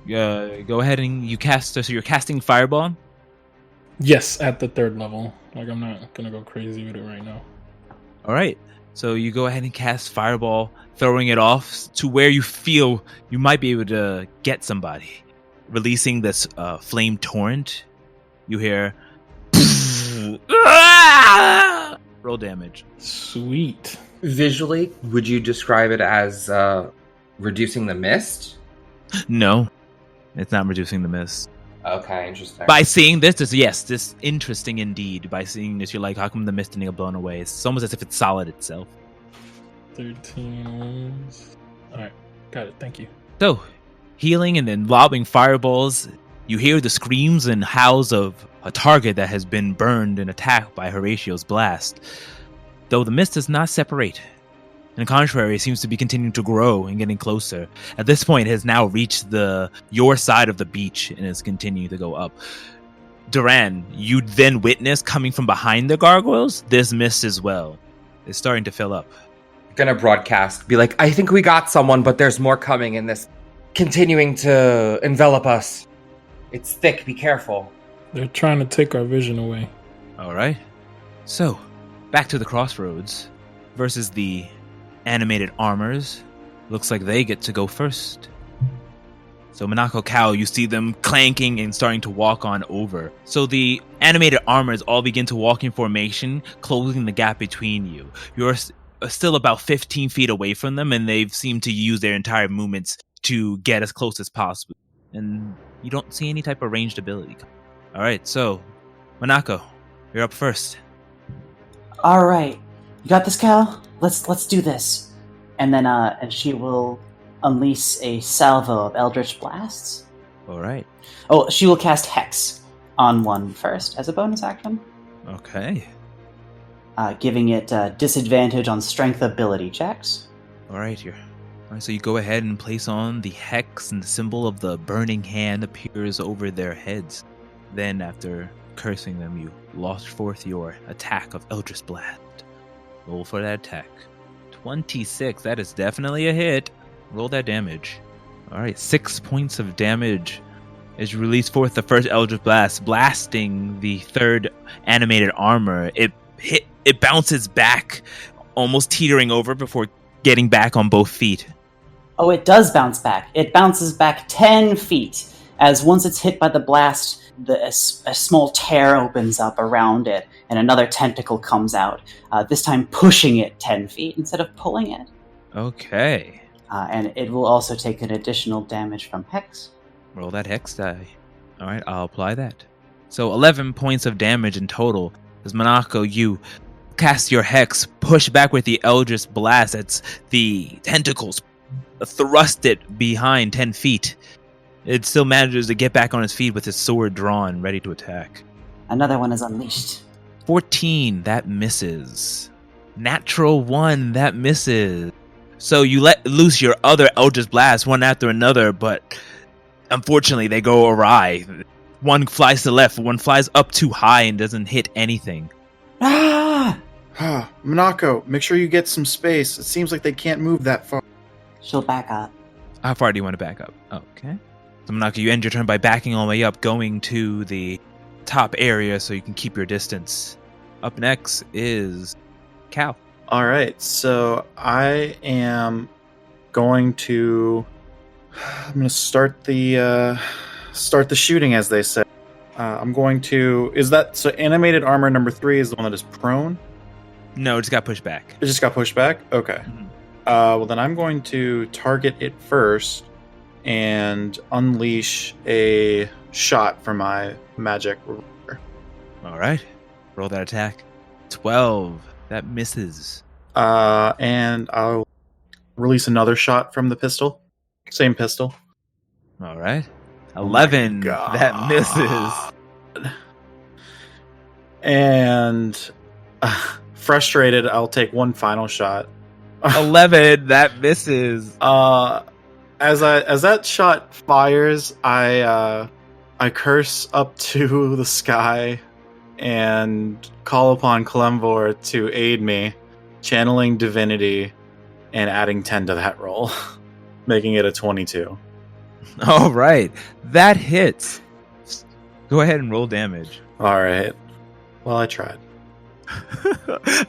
go ahead and you cast... So you're casting Fireball? Yes, at the 3rd level. I'm not going to go crazy with it right now. All right. So you go ahead and cast Fireball, throwing it off to where you feel you might be able to get somebody. Releasing this flame torrent. You hear... Roll damage. Sweet. Visually, would you describe it as reducing the mist? No, it's not reducing the mist. Okay, interesting. By seeing this is interesting indeed. By seeing this, you're like, how come the mist didn't get blown away? It's almost as if it's solid itself. 13 wounds. Alright, got it, thank you. So, healing and then lobbing fireballs, you hear the screams and howls of a target that has been burned and attacked by Horatio's blast. Though the mist does not separate. On the contrary, it seems to be continuing to grow and getting closer. At this point, it has now reached your side of the beach and is continuing to go up. Duran, you then witness coming from behind the gargoyles, this mist as well. It's starting to fill up. Gonna broadcast, be like, I think we got someone, but there's more coming in this, continuing to envelop us. It's thick, be careful. They're trying to take our vision away. All right. So, back to the crossroads versus the animated armors. Looks like they get to go first. So Minako Cow, you see them clanking and starting to walk on over. So the animated armors all begin to walk in formation, closing the gap between you. You're still about 15 feet away from them, and they've seemed to use their entire movements to get as close as possible. And you don't see any type of ranged ability. All right, so Minako, you're up first. All right, you got this, Cal. Let's do this. And then and she will unleash a salvo of Eldritch Blasts. All right. Oh, she will cast Hex on one first as a bonus action. Okay. giving it disadvantage on strength ability checks. All right, here. All right, so you go ahead and place on the hex, and the symbol of the burning hand appears over their heads. Then, after cursing them, you launch forth your attack of Eldritch Blast. Roll for that attack. 26, that is definitely a hit. Roll that damage. All right, 6 points of damage as you release forth the first Eldritch Blast, blasting the third animated armor. It bounces back, almost teetering over before getting back on both feet. Oh, it does bounce back. It bounces back 10 feet, as once it's hit by the blast, a small tear opens up around it, and another tentacle comes out, this time pushing it 10 feet instead of pulling it. Okay. And it will also take an additional damage from Hex. Roll that Hex die. All right, I'll apply that. So 11 points of damage in total. As Monaco, you cast your Hex, push back with the Eldritch Blast. It's the tentacles thrust it behind 10 feet. It still manages to get back on its feet with its sword drawn, ready to attack. Another one is unleashed. 14, that misses. Natural 1, that misses. So you let loose your other Eldritch Blast one after another, but unfortunately they go awry. One flies to the left, one flies up too high and doesn't hit anything. Ah! Monaco, make sure you get some space. It seems like they can't move that far. She'll back up. How far do you want to back up? Okay. So Monaco, you end your turn by backing all the way up, going to the top area so you can keep your distance. Up next is Cal. All right, so I am going to. I'm going to start the shooting, as they say. I'm going to. Is that so? Animated armor number 3 is the one that is prone. No, it just got pushed back. It just got pushed back. Okay. Mhm. Well, then I'm going to target it first and unleash a shot from my magic revolver. All right. Roll that attack. 12. That misses. And I'll release another shot from the pistol. Same pistol. All right. 11. God. That misses. And frustrated, I'll take one final shot. 11. That misses. As that shot fires, I curse up to the sky and call upon Clemvor to aid me, channeling divinity and adding 10 to that roll, making it a 22. All right. That hits. Go ahead and roll damage. All right. Well, I tried.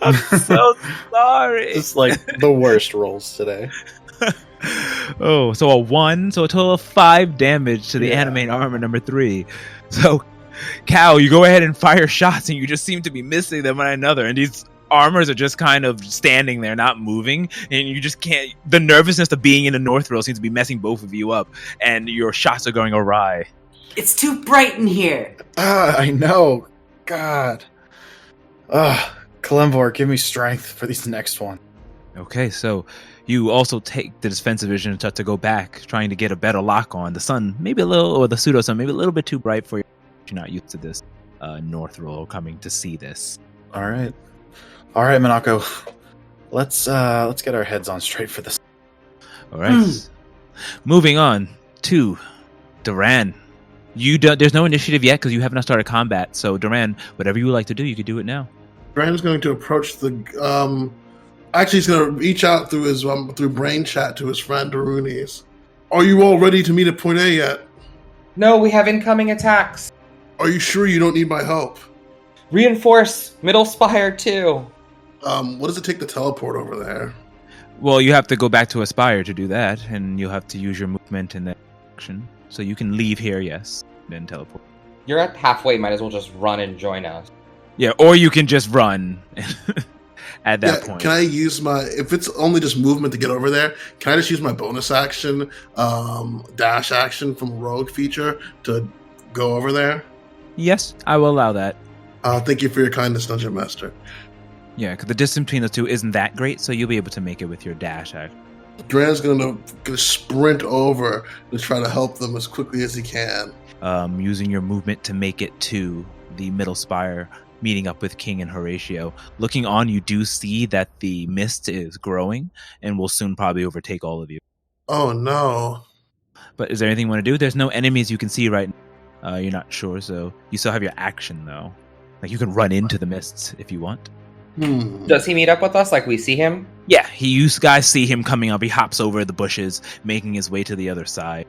I'm so sorry. It's like the worst rolls today. Oh, so a 1, so a total of 5 damage to the Yeah. animate armor number 3. So, Cal, you go ahead and fire shots, and you just seem to be missing them one another, and these armors are just kind of standing there, not moving, and you just can't. The nervousness of being in the Northrill seems to be messing both of you up, and your shots are going awry. It's too bright in here. I know. God. Clemvor, give me strength for these next one. Okay, so you also take the defensive vision and start to go back, trying to get a better lock on. The sun, maybe a little, or the pseudo sun, maybe a little bit too bright for you. You're not used to this Northrill coming to see this. All right, Monaco. Let's get our heads on straight for this. All right. Moving on to Duran. There's no initiative yet because you have not started combat. So Duran, whatever you would like to do, you could do it now. Brandon's going to approach the. Actually, he's going to reach out through his through brain chat to his friend Darunis. Are you all ready to meet at Point A yet? No, we have incoming attacks. Are you sure you don't need my help? Reinforce Middle Spire too. What does it take to teleport over there? Well, you have to go back to Aspire to do that, and you'll have to use your movement in that action. So you can leave here, yes, then teleport. You're at halfway, might as well just run and join us. Yeah, or you can just run at that point. Can I use if it's only just movement to get over there, can I just use my bonus action, dash action from Rogue feature to go over there? Yes, I will allow that. Thank you for your kindness, Dungeon Master. Yeah, because the distance between the two isn't that great, so you'll be able to make it with your dash action. Duran's gonna sprint over to try to help them as quickly as he can. Using your movement to make it to the middle spire. meeting up with King and Horatio. Looking on, you do see that the mist is growing and will soon probably overtake all of you. Oh no. But is there anything you want to do? There's no enemies you can see right now. You're not sure, so you still have your action, though. Like, you can run into the mists if you want. Does he meet up with us? Like, we see him? Yeah, you guys see him coming up. He hops over the bushes, making his way to the other side,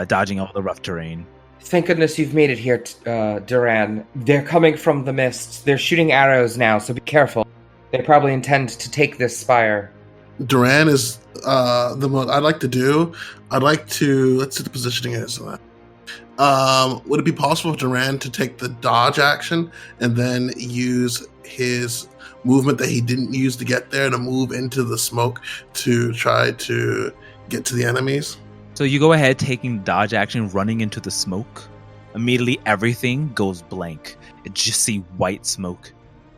dodging all the rough terrain. Thank goodness you've made it here, Duran. They're coming from the mists. They're shooting arrows now, so be careful. They probably intend to take this spire. Duran is the most I'd like to do. I'd like to, let's see the positioning is. Would it be possible for Duran to take the dodge action and then use his movement that he didn't use to get there to move into the smoke to try to get to the enemies? So you go ahead, taking dodge action, running into the smoke. Immediately, everything goes blank. You just see white smoke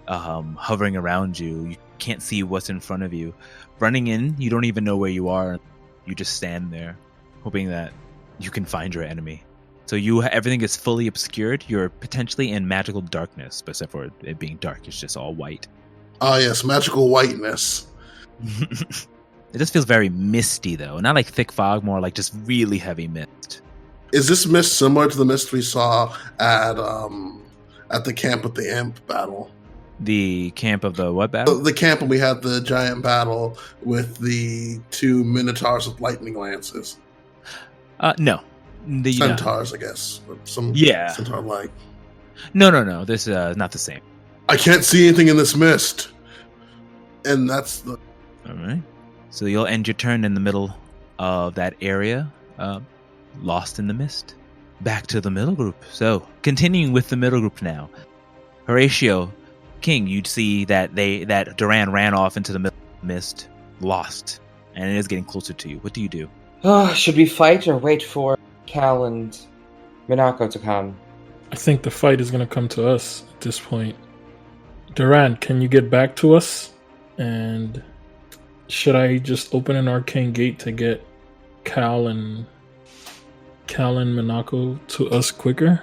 hovering around you. You can't see what's in front of you. Running in, you don't even know where you are. You just stand there, hoping that you can find your enemy. So everything is fully obscured. You're potentially in magical darkness, but except for it being dark, it's just all white. Oh yes, magical whiteness. It just feels very misty, though. Not like thick fog, more like just really heavy mist. Is this mist similar to the mist we saw at the camp with the imp battle? The camp of the what battle? The camp when we had the giant battle with the two minotaurs with lightning lances. No. The Centaurs, I guess. But some centaur-like. No. This is not the same. I can't see anything in this mist. And that's the... All right. So you'll end your turn in the middle of that area, lost in the mist. Back to the middle group. So, continuing with the middle group now. Horatio, King, you'd see that Duran ran off into the middle mist, lost, and it is getting closer to you. What do you do? Should we fight or wait for Cal and Minako to come? I think the fight is going to come to us at this point. Duran, can you get back to us? And should I just open an arcane gate to get Cal and Minako to us quicker?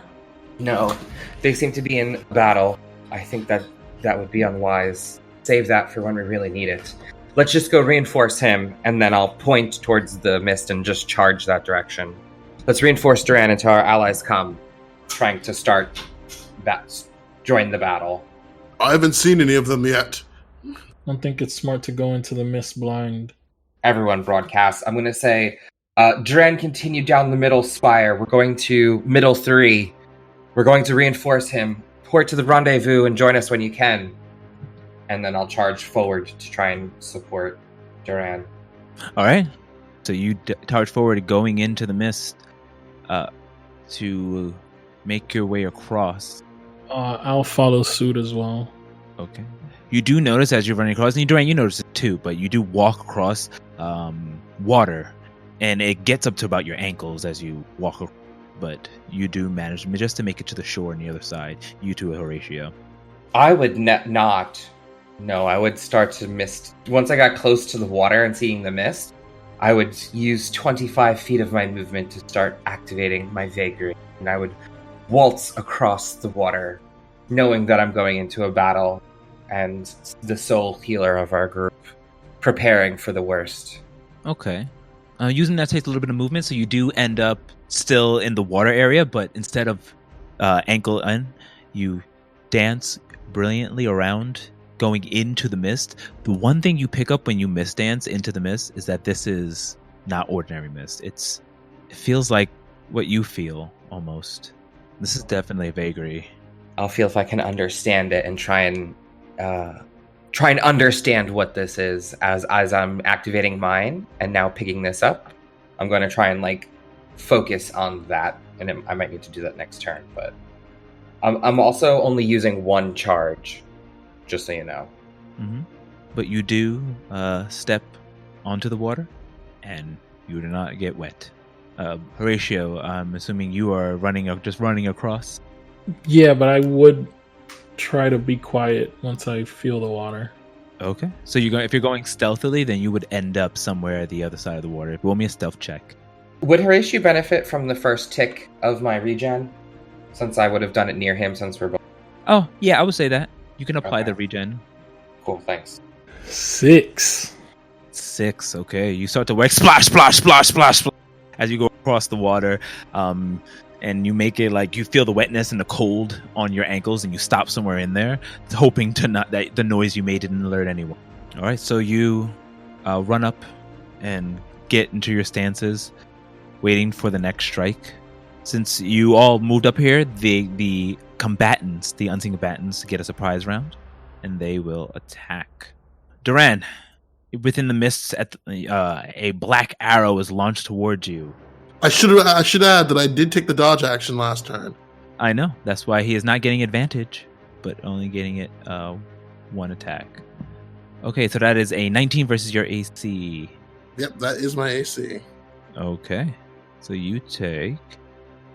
No, they seem to be in battle. I think that would be unwise. Save that for when we really need it. Let's just go reinforce him, and then I'll point towards the mist and just charge that direction. Let's reinforce Duran until our allies come, trying to join the battle. I haven't seen any of them yet. I don't think it's smart to go into the mist blind. Everyone broadcasts. I'm going to say, Duran continued down the middle spire. We're going to middle 3. We're going to reinforce him. Port to the rendezvous and join us when you can. And then I'll charge forward to try and support Duran. All right. So you charge forward, going into the mist to make your way across. I'll follow suit as well. Okay. You do notice as you're running across, and Duran, you notice it too, but you do walk across water, and it gets up to about your ankles as you walk across. But you do manage just to make it to the shore on the other side. You too, Horatio. I would not. No, I would start to mist. Once I got close to the water and seeing the mist, I would use 25 feet of my movement to start activating my vagary. And I would waltz across the water, knowing that I'm going into a battle and the sole healer of our group, preparing for the worst. Okay. Using that takes a little bit of movement, so you do end up still in the water area, but instead of ankle in, you dance brilliantly around, going into the mist. The one thing you pick up when you mist dance into the mist is that this is not ordinary mist. It feels like what you feel, almost. This is definitely a vagary. I'll feel if I can understand it and try and understand what this is as I'm activating mine and now picking this up. I'm going to try and focus on that, and I might need to do that next turn. But I'm also only using one charge, just so you know. Mm-hmm. But you do step onto the water, and you do not get wet. Horatio, I'm assuming you are running across. Yeah, but I would try to be quiet once I feel the water. Okay. So if you're going stealthily, then you would end up somewhere at the other side of the water. Roll me a stealth check. Would Horatio benefit from the first tick of my regen? Since I would have done it near him since we're both... Oh, yeah, I would say that. You can apply Okay. the regen. Cool, thanks. 6. 6, okay. You start to work splash, splash, splash, splash, splash as you go across the water. And you make it like you feel the wetness and the cold on your ankles, and you stop somewhere in there, hoping to not that the noise you made didn't alert anyone. All right, so you run up and get into your stances, waiting for the next strike. Since you all moved up here, the combatants, the unseen combatants, get a surprise round, and they will attack. Duran, within the mists, a black arrow is launched towards you. I should add that I did take the dodge action last turn. I know. That's why he is not getting advantage, but only getting it one attack. Okay, so that is a 19 versus your AC. Yep, that is my AC. Okay, so you take...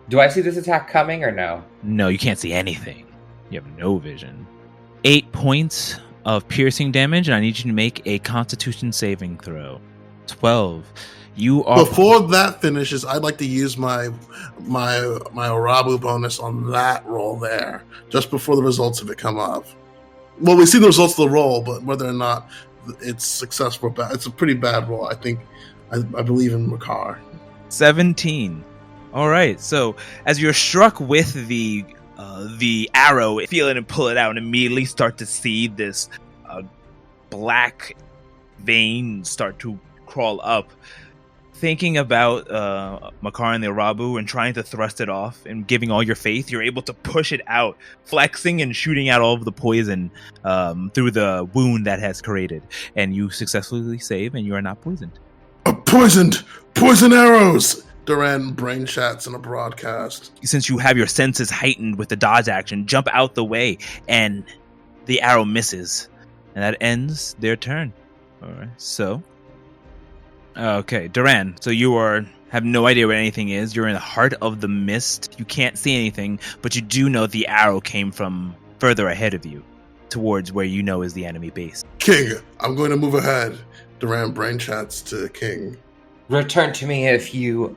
Do I see this attack coming or no? No, you can't see anything. You have no vision. 8 points of piercing damage, and I need you to make a Constitution saving throw. 12. You are... Before that finishes, I'd like to use my Orabu bonus on that roll there, just before the results of it come up. Well, we see the results of the roll, but whether or not it's successful or bad, it's a pretty bad roll. I think I believe in Makar. 17. All right. So as you're struck with the arrow, feel it and pull it out, and immediately start to see this black vein start to crawl up. Thinking about Makar and the Arabu and trying to thrust it off and giving all your faith, you're able to push it out, flexing and shooting out all of the poison through the wound that has created. And you successfully save, and you are not poisoned. Poison arrows! Duran brain chats in a broadcast. Since you have your senses heightened with the dodge action, jump out the way, and the arrow misses. And that ends their turn. All right, so... Okay, Duran, so you have no idea where anything is. You're in the heart of the mist. You can't see anything, but you do know the arrow came from further ahead of you, towards where you know is the enemy base. King, I'm going to move ahead. Duran brain chats to King. Return to me if you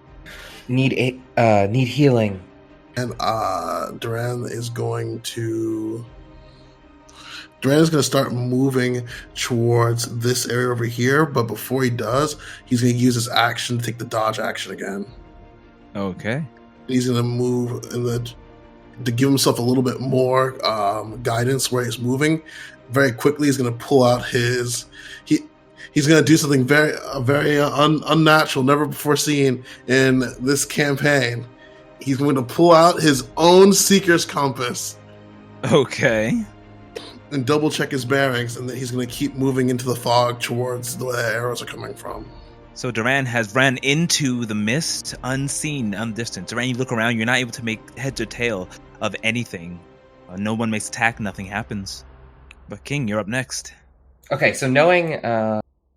need healing. And Duran is going to start moving towards this area over here, but before he does, he's going to use his action to take the dodge action again. Okay. He's going to move to give himself a little bit more guidance where he's moving. Very quickly, he's going to pull out his... He's going to do something very unnatural, never before seen in this campaign. He's going to pull out his own Seeker's Compass. Okay. And double check his bearings, and then he's going to keep moving into the fog towards the way the arrows are coming from. So Duran has ran into the mist, unseen, undistant. Duran, you look around, you're not able to make heads or tail of anything. No one makes attack, nothing happens. But King, you're up next. Okay, so knowing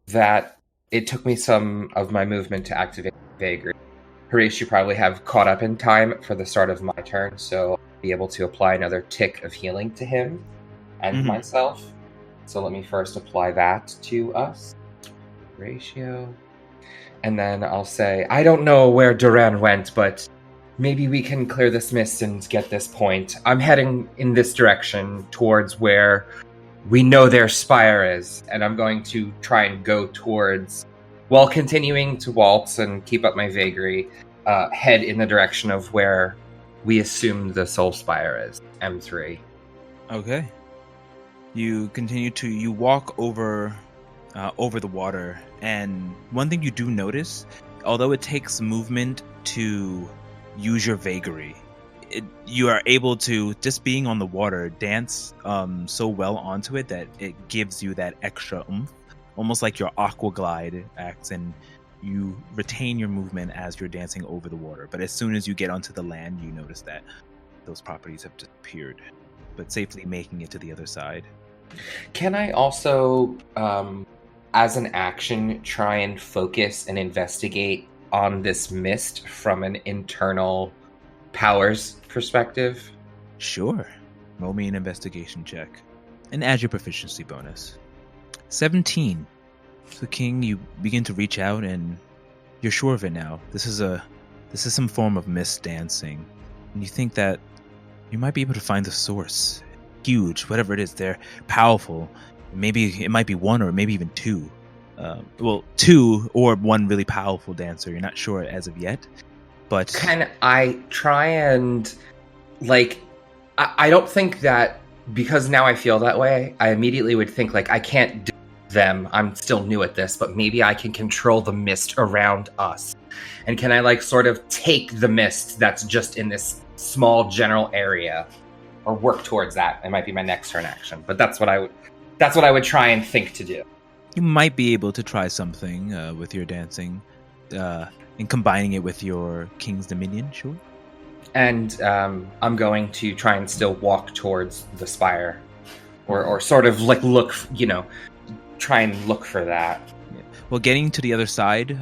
that it took me some of my movement to activate Vagary, Horatio probably have caught up in time for the start of my turn, so I'll be able to apply another tick of healing to him and myself. So let me first apply that to us. Ratio. And then I'll say, I don't know where Duran went, but maybe we can clear this mist and get this point. I'm heading in this direction towards where we know their spire is, and I'm going to try and go towards, while continuing to waltz and keep up my vagary, head in the direction of where we assume the soul spire is, M3. Okay. You continue to, you walk over the water, and one thing you do notice, although it takes movement to use your vagary, you are able to, just being on the water, dance so well onto it that it gives you that extra oomph, almost like your aqua glide acts, and you retain your movement as you're dancing over the water. But as soon as you get onto the land, you notice that those properties have disappeared, but safely making it to the other side. Can I also, as an action, try and focus and investigate on this mist from an internal powers perspective? Sure. Roll me an investigation check. And add your proficiency bonus. 17. So King, you begin to reach out, and you're sure of it now. This is some form of mist dancing. And you think that you might be able to find the source. huge. Whatever it is, they're powerful. Maybe it might be one or maybe even two. Two or one really powerful dancer. You're not sure as of yet, but I try and like I don't think that, because now I feel that way, I immediately would think like I can't do them. I'm still new at this, but maybe I can control the mist around us. And can I like sort of take the mist that's just in this small general area or work towards that? It might be my next turn action, but that's what I would try and think to do. You might be able to try something with your dancing and combining it with your King's Dominion, sure. And I'm going to try and still walk towards the spire, or sort of like look, try and look for that. Yeah. Well, getting to the other side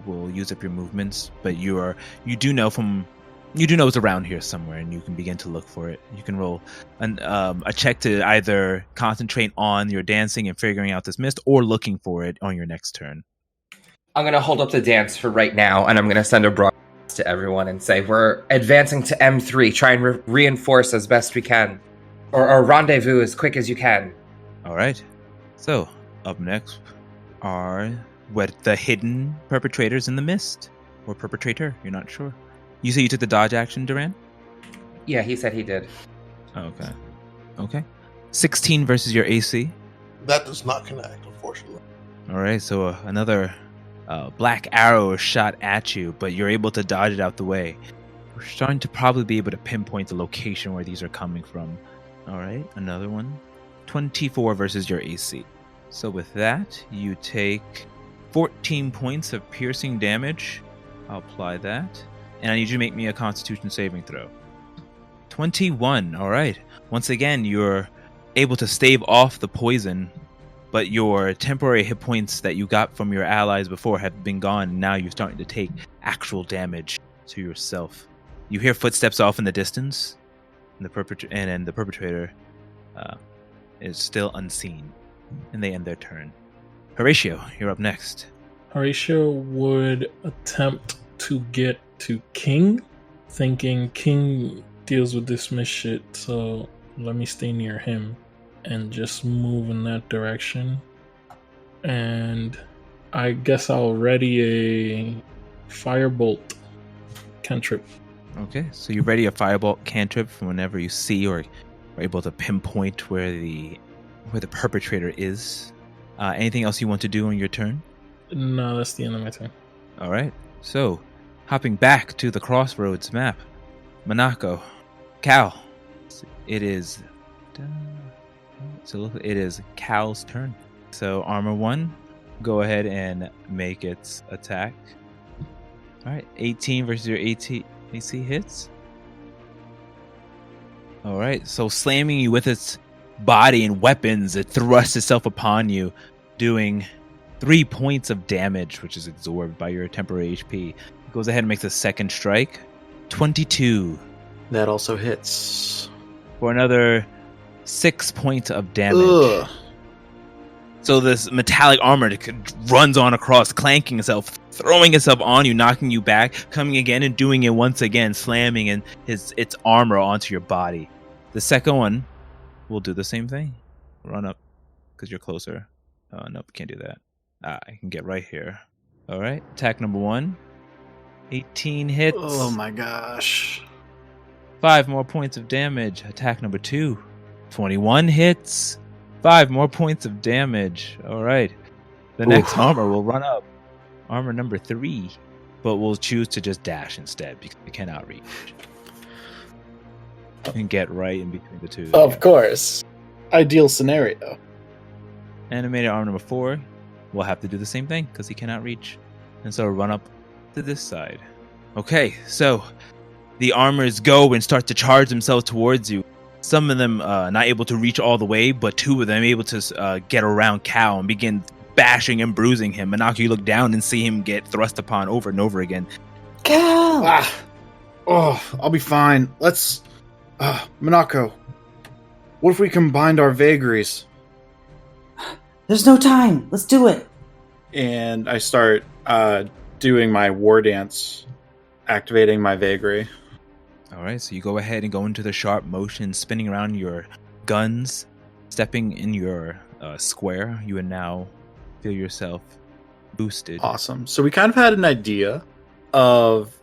will use up your movements, but you do know it's around here somewhere, and you can begin to look for it. You can roll a check to either concentrate on your dancing and figuring out this mist, or looking for it on your next turn. I'm going to hold up the dance for right now, and I'm going to send a broadcast to everyone and say, we're advancing to M3. Try and reinforce as best we can. Or rendezvous as quick as you can. All right. So, up next are the hidden perpetrators in the mist. Or perpetrator, you're not sure. You say you took the dodge action, Duran? Yeah, he said he did. Okay. 16 versus your AC. That does not connect, unfortunately. All right, so another black arrow is shot at you, but you're able to dodge it out the way. We're starting to probably be able to pinpoint the location where these are coming from. All right, another one. 24 versus your AC. So with that, you take 14 points of piercing damage. I'll apply that. And I need you to make me a Constitution saving throw. 21, all right. Once again, you're able to stave off the poison, but your temporary hit points that you got from your allies before have been gone, and now you're starting to take actual damage to yourself. You hear footsteps off in the distance, and the perpetrator is still unseen, and they end their turn. Horatio, you're up next. Horatio would attempt to get to King, thinking King deals with this mist shit, so let me stay near him and just move in that direction. And I guess I'll ready a firebolt cantrip. Okay, so you ready a firebolt cantrip from whenever you see or are able to pinpoint where the perpetrator is. Anything else you want to do on your turn? No, that's the end of my turn. All right, so hopping back to the Crossroads map, Monaco, Cal, it is Cal's turn. So armor 1, go ahead and make its attack. All right, 18 versus your AC hits. All right, so slamming you with its body and weapons, it thrusts itself upon you, doing 3 points of damage, which is absorbed by your temporary HP. It goes ahead and makes a second strike. 22. That also hits. For another 6 points of damage. Ugh. So this metallic armor runs on across, clanking itself, throwing itself on you, knocking you back, coming again and doing it once again, slamming its armor onto your body. The second one will do the same thing. Run up, because you're closer. Oh, nope, can't do that. I can get right here. All right, attack number 1. 18 hits. Oh my gosh. 5 more points of damage. Attack number 2. 21 hits. 5 more points of damage. All right. The next armor will run up. Armor number 3. But we'll choose to just dash instead because we cannot reach. And get right in between the two. Of course. Ideal scenario. Animated armor number 4 will have to do the same thing because he cannot reach. And so run up to this side. Okay, so the armors go and start to charge themselves towards you. Some of them not able to reach all the way, but 2 of them able to get around Cal and begin bashing and bruising him. Monaco, you look down and see him get thrust upon over and over again. Cal! I'll be fine. Let's... Monaco, what if we combined our vagaries? There's no time. Let's do it. And I start doing my war dance, activating my vagary. All right, so you go ahead and go into the sharp motion, spinning around your guns stepping in your square, you would now feel yourself boosted. Awesome. So we kind of had an idea of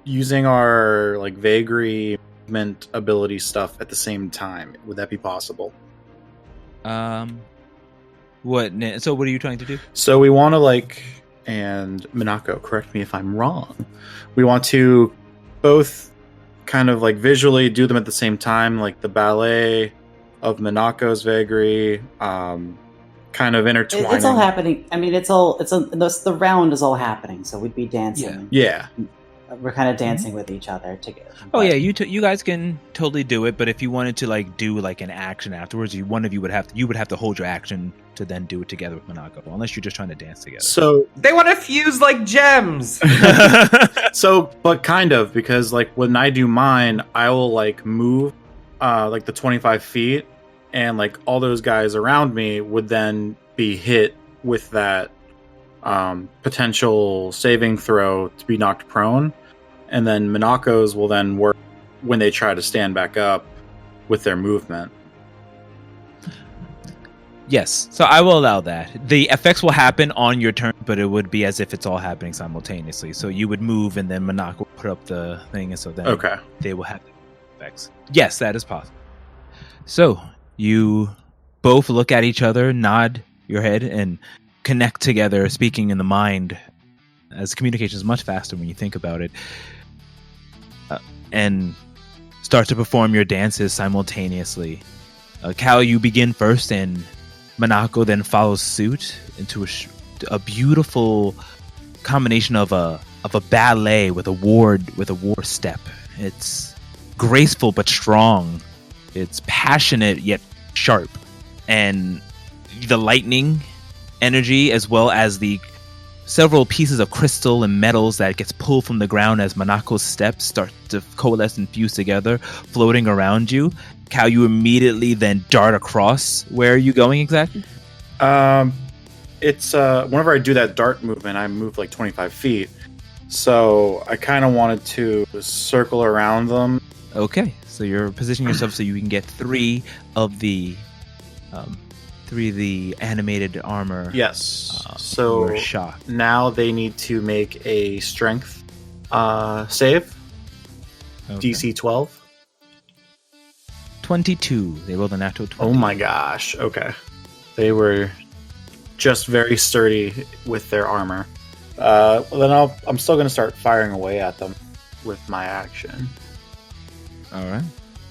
using our like vagary movement ability stuff at the same time. Would that be possible? What? So what are you trying to do? So we want to and Minako, correct me if I'm wrong. We want to both kind of visually do them at the same time, like the ballet of Minako's vagary, kind of intertwining. It's all happening. I mean, the round is all happening, so we'd be dancing. Yeah. We're kind of dancing with each other together. Oh yeah, you guys can totally do it. But if you wanted to do an action afterwards, one of you would have to hold your action to then do it together with Minako, unless you're just trying to dance together. So They want to fuse like gems. but kind of, because when I do mine, I will move the 25 feet, and all those guys around me would then be hit with that potential saving throw to be knocked prone, and then Minako's will then work when they try to stand back up with their movement. Yes, so I will allow that. The effects will happen on your turn, but it would be as if it's all happening simultaneously. So you would move, and then Minako will put up the thing, and so then they will have the effects. Yes, that is possible. So you both look at each other, nod your head, and connect together, speaking in the mind, as communication is much faster when you think about it, and start to perform your dances simultaneously. Cal, you begin first, and Minako then follows suit into a beautiful combination of a ballet with a war step. It's graceful but strong. It's passionate yet sharp, and the lightning energy, as well as the several pieces of crystal and metals that gets pulled from the ground as Manako's steps start to coalesce and fuse together, floating around you. Cal, you immediately then dart across. Where are you going exactly? It's whenever I do that dart movement, I move 25 feet. So I kind of wanted to circle around them. Okay, so you're positioning yourself so you can get three of the animated armor. Yes. So shot. Now they need to make a strength save. Okay. DC 12. 22. They rolled a natural 20. Oh my gosh. Okay. They were just very sturdy with their armor. Then I'm still going to start firing away at them with my action. All right.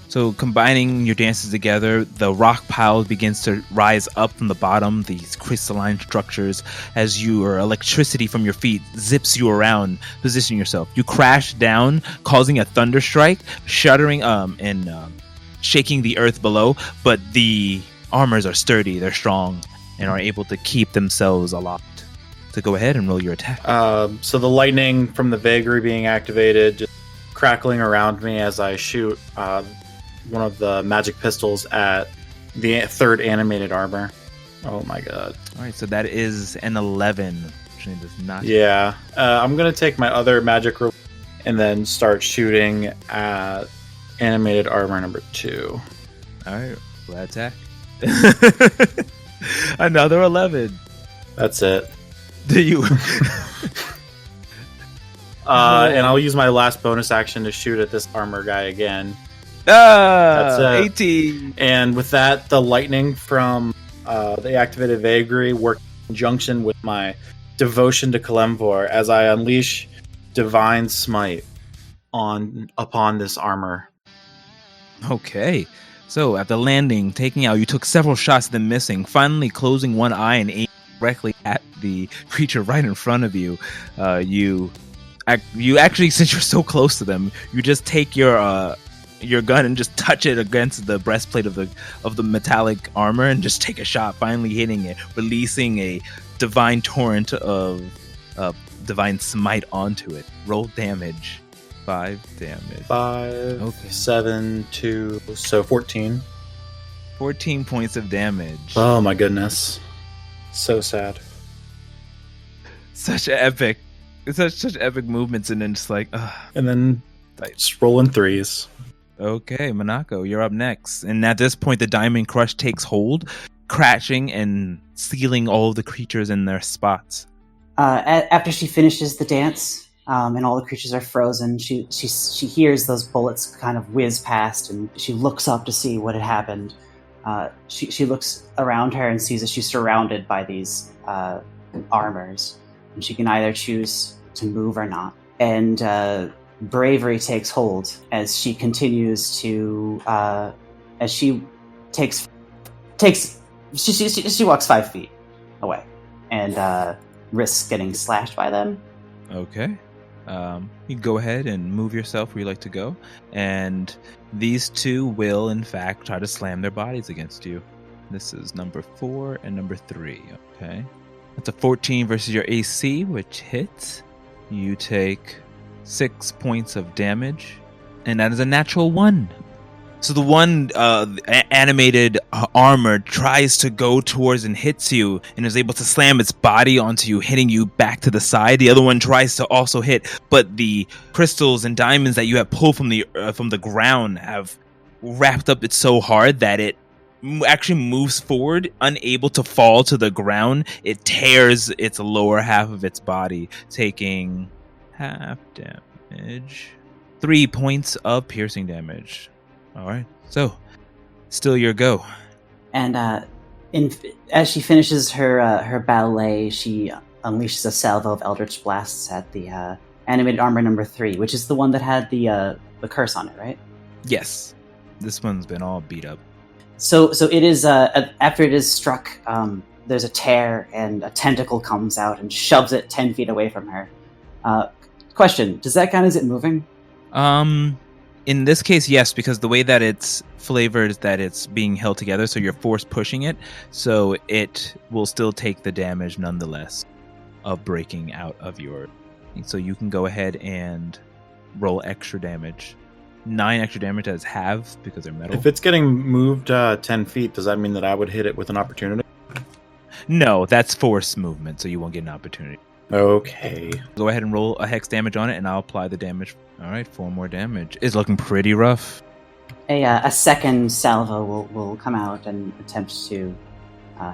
So combining your dances together, the rock pile begins to rise up from the bottom, these crystalline structures, as your electricity from your feet zips you around, positioning yourself. You crash down, causing a thunder strike, shuddering and shaking the earth below, but the armors are sturdy, they're strong, and are able to keep themselves aloft. So go ahead and roll your attack. So the lightning from the vagary being activated, just crackling around me as I shoot one of the magic pistols at the third animated armor. Oh my god. All right, so that is an 11. Which does not. Yeah. I'm going to take my other magic roll and then start shooting at animated armor number 2. All right, well, attack. Another 11. That's it. Do you? And I'll use my last bonus action to shoot at this armor guy again. That's That's 18. And with that, the lightning from the activated vagary worked in conjunction with my devotion to Kalemvor as I unleash divine smite upon this armor. Okay. So after landing, taking out, you took several shots, then missing. Finally, closing one eye and aiming directly at the creature right in front of you. You actually, since you're so close to them, you just take your gun and just touch it against the breastplate of the metallic armor and just take a shot, finally hitting it, releasing a divine torrent of divine smite onto it. Roll damage. 5 damage. 5, Okay. 7, 2, so 14. 14 points of damage. Oh my goodness. So sad. Such epic movements, and then just And then just rolling 3s. Okay, Monako, you're up next. And at this point, the Diamond Crush takes hold, crashing and sealing all of the creatures in their spots. After she finishes the dance, and all the creatures are frozen, she hears those bullets kind of whiz past, and she looks up to see what had happened. She looks around her and sees that she's surrounded by these armors, and she can either choose to move or not. And bravery takes hold as she continues to as she she walks 5 feet away and risks getting slashed by them. Okay. You can go ahead and move yourself where you like to go. And these two will, in fact, try to slam their bodies against you. This is number 4 and number 3. Okay. That's a 14 versus your AC, which hits. You take 6 points of damage. And that is a natural 1. So the one animated armor tries to go towards and hits you and is able to slam its body onto you, hitting you back to the side. The other one tries to also hit, but the crystals and diamonds that you have pulled from the ground have wrapped up it so hard that it actually moves forward, unable to fall to the ground. It tears its lower half of its body, taking half damage. 3 points of piercing damage. All right, so still your go. And as she finishes her ballet, she unleashes a salvo of Eldritch Blasts at the animated armor number 3, which is the one that had the curse on it, right? Yes, this one's been all beat up. So it is after it is struck, there's a tear and a tentacle comes out and shoves it 10 feet away from her. Question: does that count as it moving? In this case, yes, because the way that it's flavored is that it's being held together, so you're force pushing it, so it will still take the damage nonetheless of breaking out of your... So you can go ahead and roll extra damage. 9 extra damage as halves because they're metal. If it's getting moved 10 feet, does that mean that I would hit it with an opportunity? No, that's force movement, so you won't get an opportunity. Okay. Go ahead and roll a hex damage on it, and I'll apply the damage. All right, 4 more damage. It's looking pretty rough. A second salvo will come out and attempt to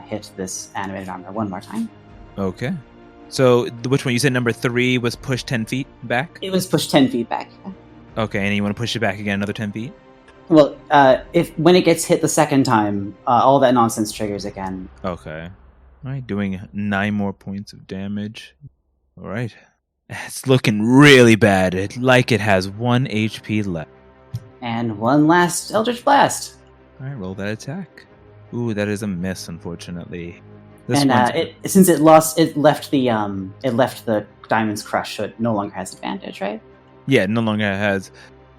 hit this animated armor one more time. Okay. So, which one? You said number 3 was pushed 10 feet back? It was pushed 10 feet back. Okay, and you want to push it back again another 10 feet? Well, when it gets hit the second time, all that nonsense triggers again. Okay. All right, doing 9 more points of damage. All right. It's looking really bad. It has 1 HP left. And one last Eldritch Blast. All right, roll that attack. Ooh, that is a miss, unfortunately. Since it left the Diamond's Crush, so it no longer has advantage, right? Yeah, it no longer has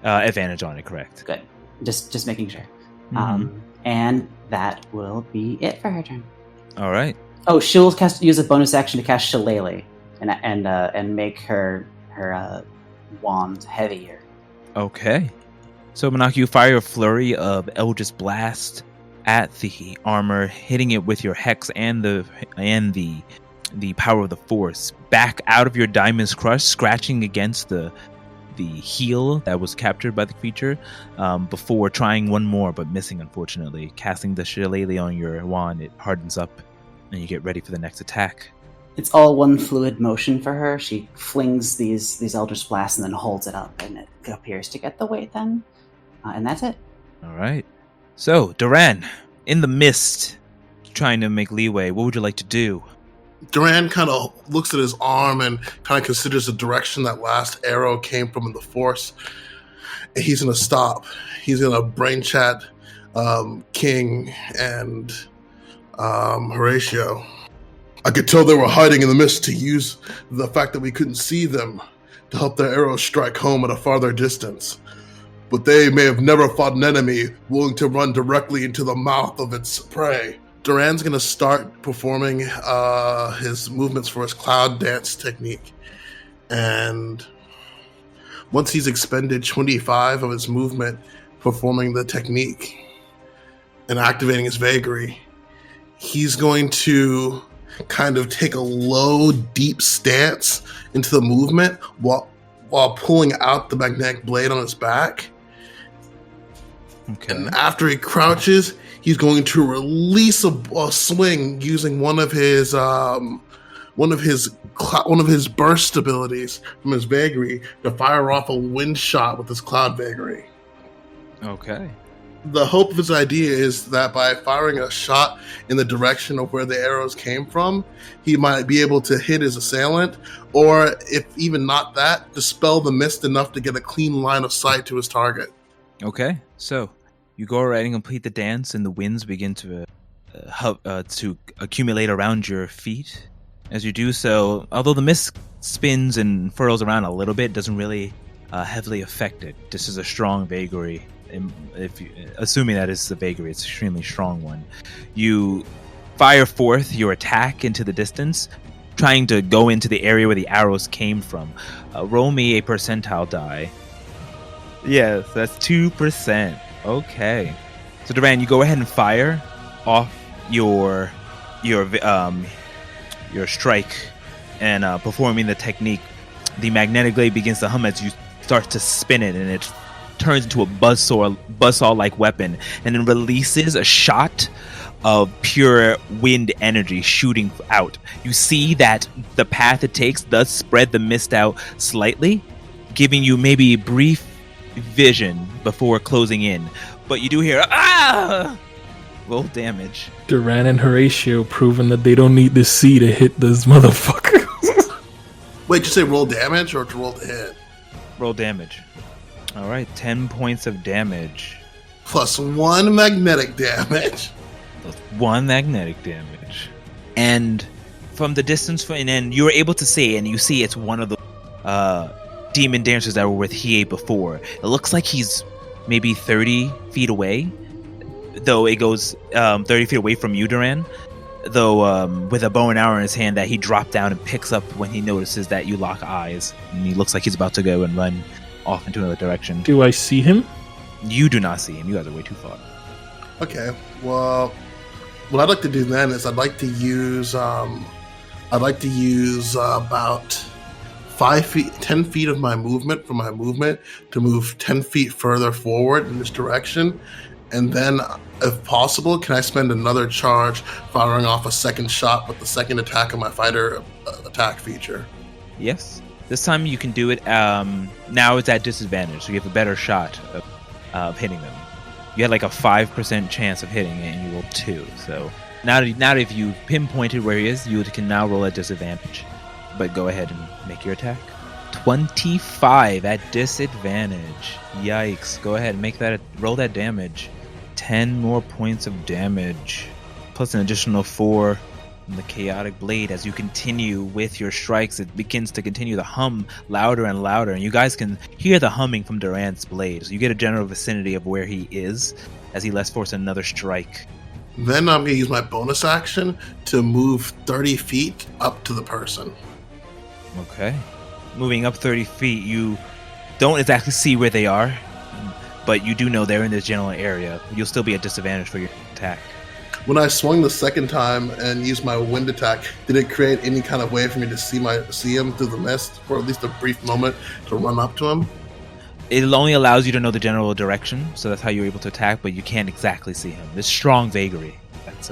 advantage on it, correct. Good. Just making sure. Mhm. And that will be it for her turn. All right. Oh, she'll use a bonus action to cast Shillelagh and make her wand heavier. Okay. So, Monako, you fire a flurry of Eldritch Blast at the armor, hitting it with your hex and the power of the Force back out of your Diamond's Crush, scratching against the heel that was captured by the creature before trying one more, but missing, unfortunately. Casting the Shillelagh on your wand, it hardens up, and you get ready for the next attack. It's all one fluid motion for her. She flings these Eldritch Blasts and then holds it up, and it appears to get the weight then. And that's it. All right. So, Duran, in the mist, trying to make leeway, what would you like to do? Duran kind of looks at his arm and kind of considers the direction that last arrow came from in the Force. And he's going to stop. He's going to brain chat King and Horatio. I could tell they were hiding in the mist to use the fact that we couldn't see them to help their arrows strike home at a farther distance. But they may have never fought an enemy willing to run directly into the mouth of its prey. Duran's going to start performing his movements for his cloud dance technique. And once he's expended 25 of his movement performing the technique and activating his vagary, he's going to kind of take a low, deep stance into the movement while pulling out the magnetic blade on his back Okay. And after he crouches, he's going to release a swing using one of his burst abilities from his vagary to fire off a wind shot with his cloud vagary. Okay. The hope of his idea is that by firing a shot in the direction of where the arrows came from, he might be able to hit his assailant, or if even not that, dispel the mist enough to get a clean line of sight to his target. Okay. So you go ahead and complete the dance, and the winds begin to accumulate around your feet. As you do so, although the mist spins and furls around a little bit, doesn't really heavily affect it. This is a strong vagary. Assuming that is the vagary, it's an extremely strong one. You fire forth your attack into the distance, trying to go into the area where the arrows came from. Roll me a percentile die. Yes, that's 2%. Okay. So Duran, you go ahead and fire off your strike, and performing the technique. The magnetic blade begins to hum as you start to spin it, and it turns into a buzzsaw-like weapon, and then releases a shot of pure wind energy shooting out. You see that the path it takes does spread the mist out slightly, giving you maybe brief vision before closing in. But you do hear, ah! Roll damage. Duran and Horatio proving that they don't need the C to hit this motherfucker. Wait, did you say roll damage or to roll to hit? Roll damage. All right, 10 points of damage. Plus 1 magnetic damage. Plus 1 magnetic damage. And from the distance, and you were able to see, and you see it's one of the demon dancers that were with Hiei before. It looks like he's maybe 30 feet away, though it goes 30 feet away from you, Duran. Though with a bow and arrow in his hand that he dropped down and picks up when he notices that you lock eyes. And he looks like he's about to go and run off into another direction. Do I see him? You do not see him. You guys are way too far. Okay, well, what I'd like to do then is I'd like to use about 5 feet, 10 feet of my movement from my movement to move 10 feet further forward in this direction. And then, if possible, can I spend another charge firing off a second shot with the second attack of my fighter attack feature? Yes. This time you can do it. Now it's at disadvantage, so you have a better shot of hitting them. You had like a 5% chance of hitting it, and you rolled 2. So now that if you pinpointed where he is, you can now roll at disadvantage. But go ahead and make your attack. 25 at disadvantage. Yikes. Go ahead and make that. Roll that damage. 10 more points of damage. Plus an additional 4 from the chaotic blade. As you continue with your strikes, it begins to continue to hum louder and louder. And you guys can hear the humming from Duran's blade. So you get a general vicinity of where he is as he lets forth another strike. Then I'm going to use my bonus action to move 30 feet up to the person. Okay. Moving up 30 feet, you don't exactly see where they are, but you do know they're in this general area. You'll still be at disadvantage for your attack. When I swung the second time and used my wind attack, did it create any kind of way for me to see him through the mist for at least a brief moment to run up to him? It only allows you to know the general direction, so that's how you're able to attack, but you can't exactly see him. This strong vagary that's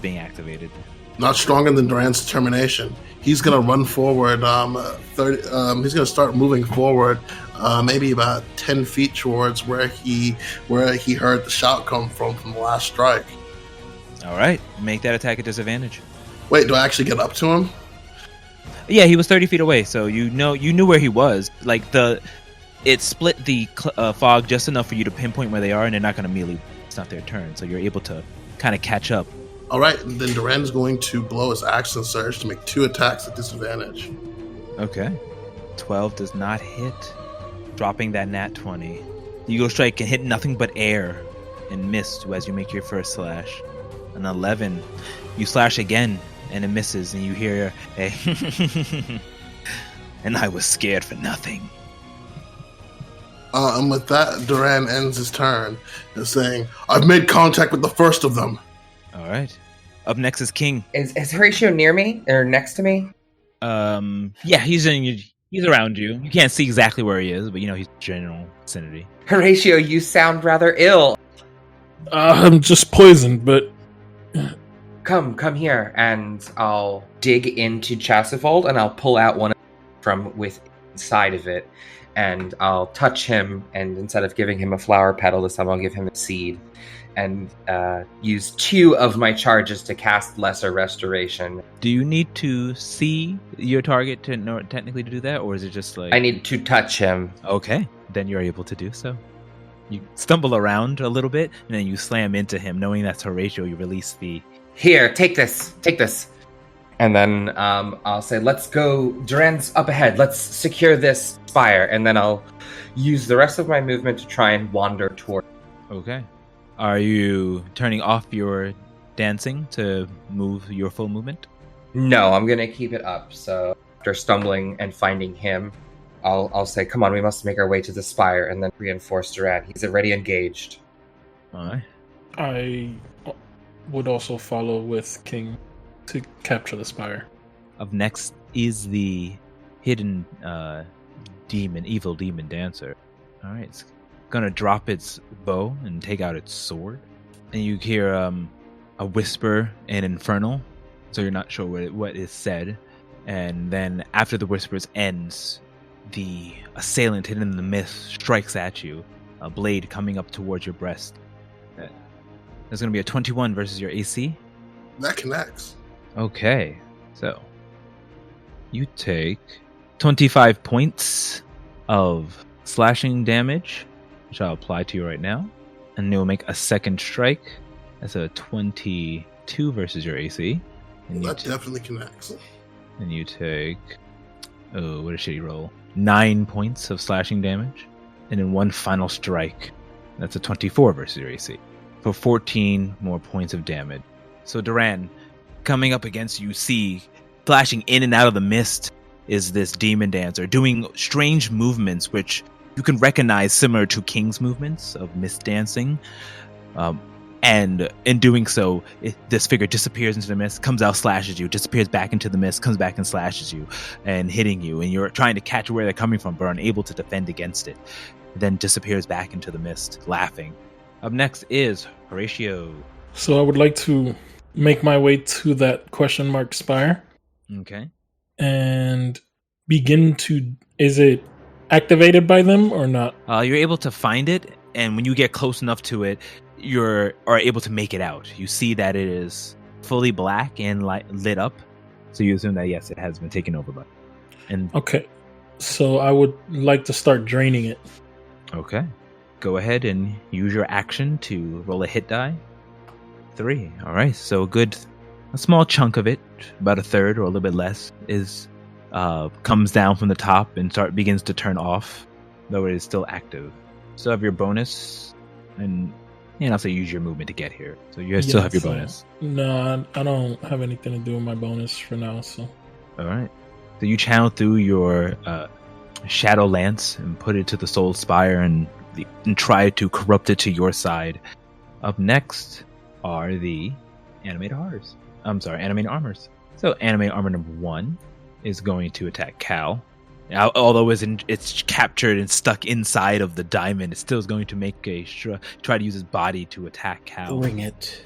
being activated. Not stronger than Duran's determination. He's going to run forward. He's going to start moving forward, maybe about 10 feet towards where he heard the shout come from the last strike. All right, make that attack at disadvantage. Wait, do I actually get up to him? Yeah, he was 30 feet away, so you knew where he was. Like it split the fog just enough for you to pinpoint where they are, and they're not going to immediately. It's not their turn, so you're able to kind of catch up. All right, then Duran's going to blow his action surge to make 2 attacks at disadvantage. Okay. 12 does not hit, dropping that nat 20. The Eagle Strike can hit nothing but air and miss as you make your first slash. An 11. You slash again, and it misses, and you hear a and I was scared for nothing. And with that, Duran ends his turn and saying, I've made contact with the first of them. All right. Up next is King. Is Horatio near me or next to me? Yeah, he's in He's around you. You can't see exactly where he is, but he's general vicinity. Horatio, you sound rather ill. I'm just poisoned, but Come here, and I'll dig into Chasufold, and I'll pull out one from inside of it, and I'll touch him, and instead of giving him a flower petal this time, I'll give him a seed, and use 2 of my charges to cast Lesser Restoration. Do you need to see your target technically to do that, or is it just like... I need to touch him. Okay, then you're able to do so. You stumble around a little bit, and then you slam into him, knowing that's Horatio. You release the... Here, take this. And then I'll say, let's go. Duran's up ahead. Let's secure this spire. And then I'll use the rest of my movement to try and wander toward. Okay. Are you turning off your dancing to move your full movement? No, I'm going to keep it up. So after stumbling and finding him, I'll say, come on, we must make our way to the spire, and then reinforce Duran. He's already engaged. All right. I would also follow with King to capture the spire. Up next is the hidden evil demon dancer. All right, it's gonna drop its bow and take out its sword, and you hear a whisper in Infernal, so you're not sure what is said. And then after the whispers ends, the assailant hidden in the mist strikes at you, a blade coming up towards your breast. There's going to be a 21 versus your AC. That connects. Okay, so you take 25 points of slashing damage, which I'll apply to you right now, and you'll make a second strike. That's a 22 versus your AC. And That definitely connects. And you take... Oh, what a shitty roll. 9 points of slashing damage. And then one final strike. That's a 24 versus your AC. For 14 more points of damage. So Duran, coming up against you, see flashing in and out of the mist is this demon dancer doing strange movements which you can recognize similar to King's movements of mist dancing. And in doing so, this figure disappears into the mist, comes out, slashes you, disappears back into the mist, comes back and slashes you, and hitting you. And you're trying to catch where they're coming from, but unable to defend against it. Then disappears back into the mist, laughing. Up next is Horatio. So I would like to make my way to that question mark spire. Okay. And begin to... Is it activated by them or not? You're able to find it, and when you get close enough to it, you are able to make it out. You see that it is fully black and lit up, so you assume that yes, it has been taken over by. And okay, so I would like to start draining it. Okay, go ahead and use your action to roll a hit die. 3. All right, so a small chunk of it, about a third or a little bit less, is comes down from the top and begins to turn off, though it is still active. Still have your bonus, and I'll say use your movement to get here. So you still have your bonus. No, I don't have anything to do with my bonus for now. So. All right. So you channel through your Shadow Lance and put it to the Soul Spire and try to corrupt it to your side. Up next are the Animated Horrors. Animated Armors. So Animated Armor number 1 is going to attack Cal. Now, although it's captured and stuck inside of the diamond, it still is going to make try to use his body to attack Cal. Bring it.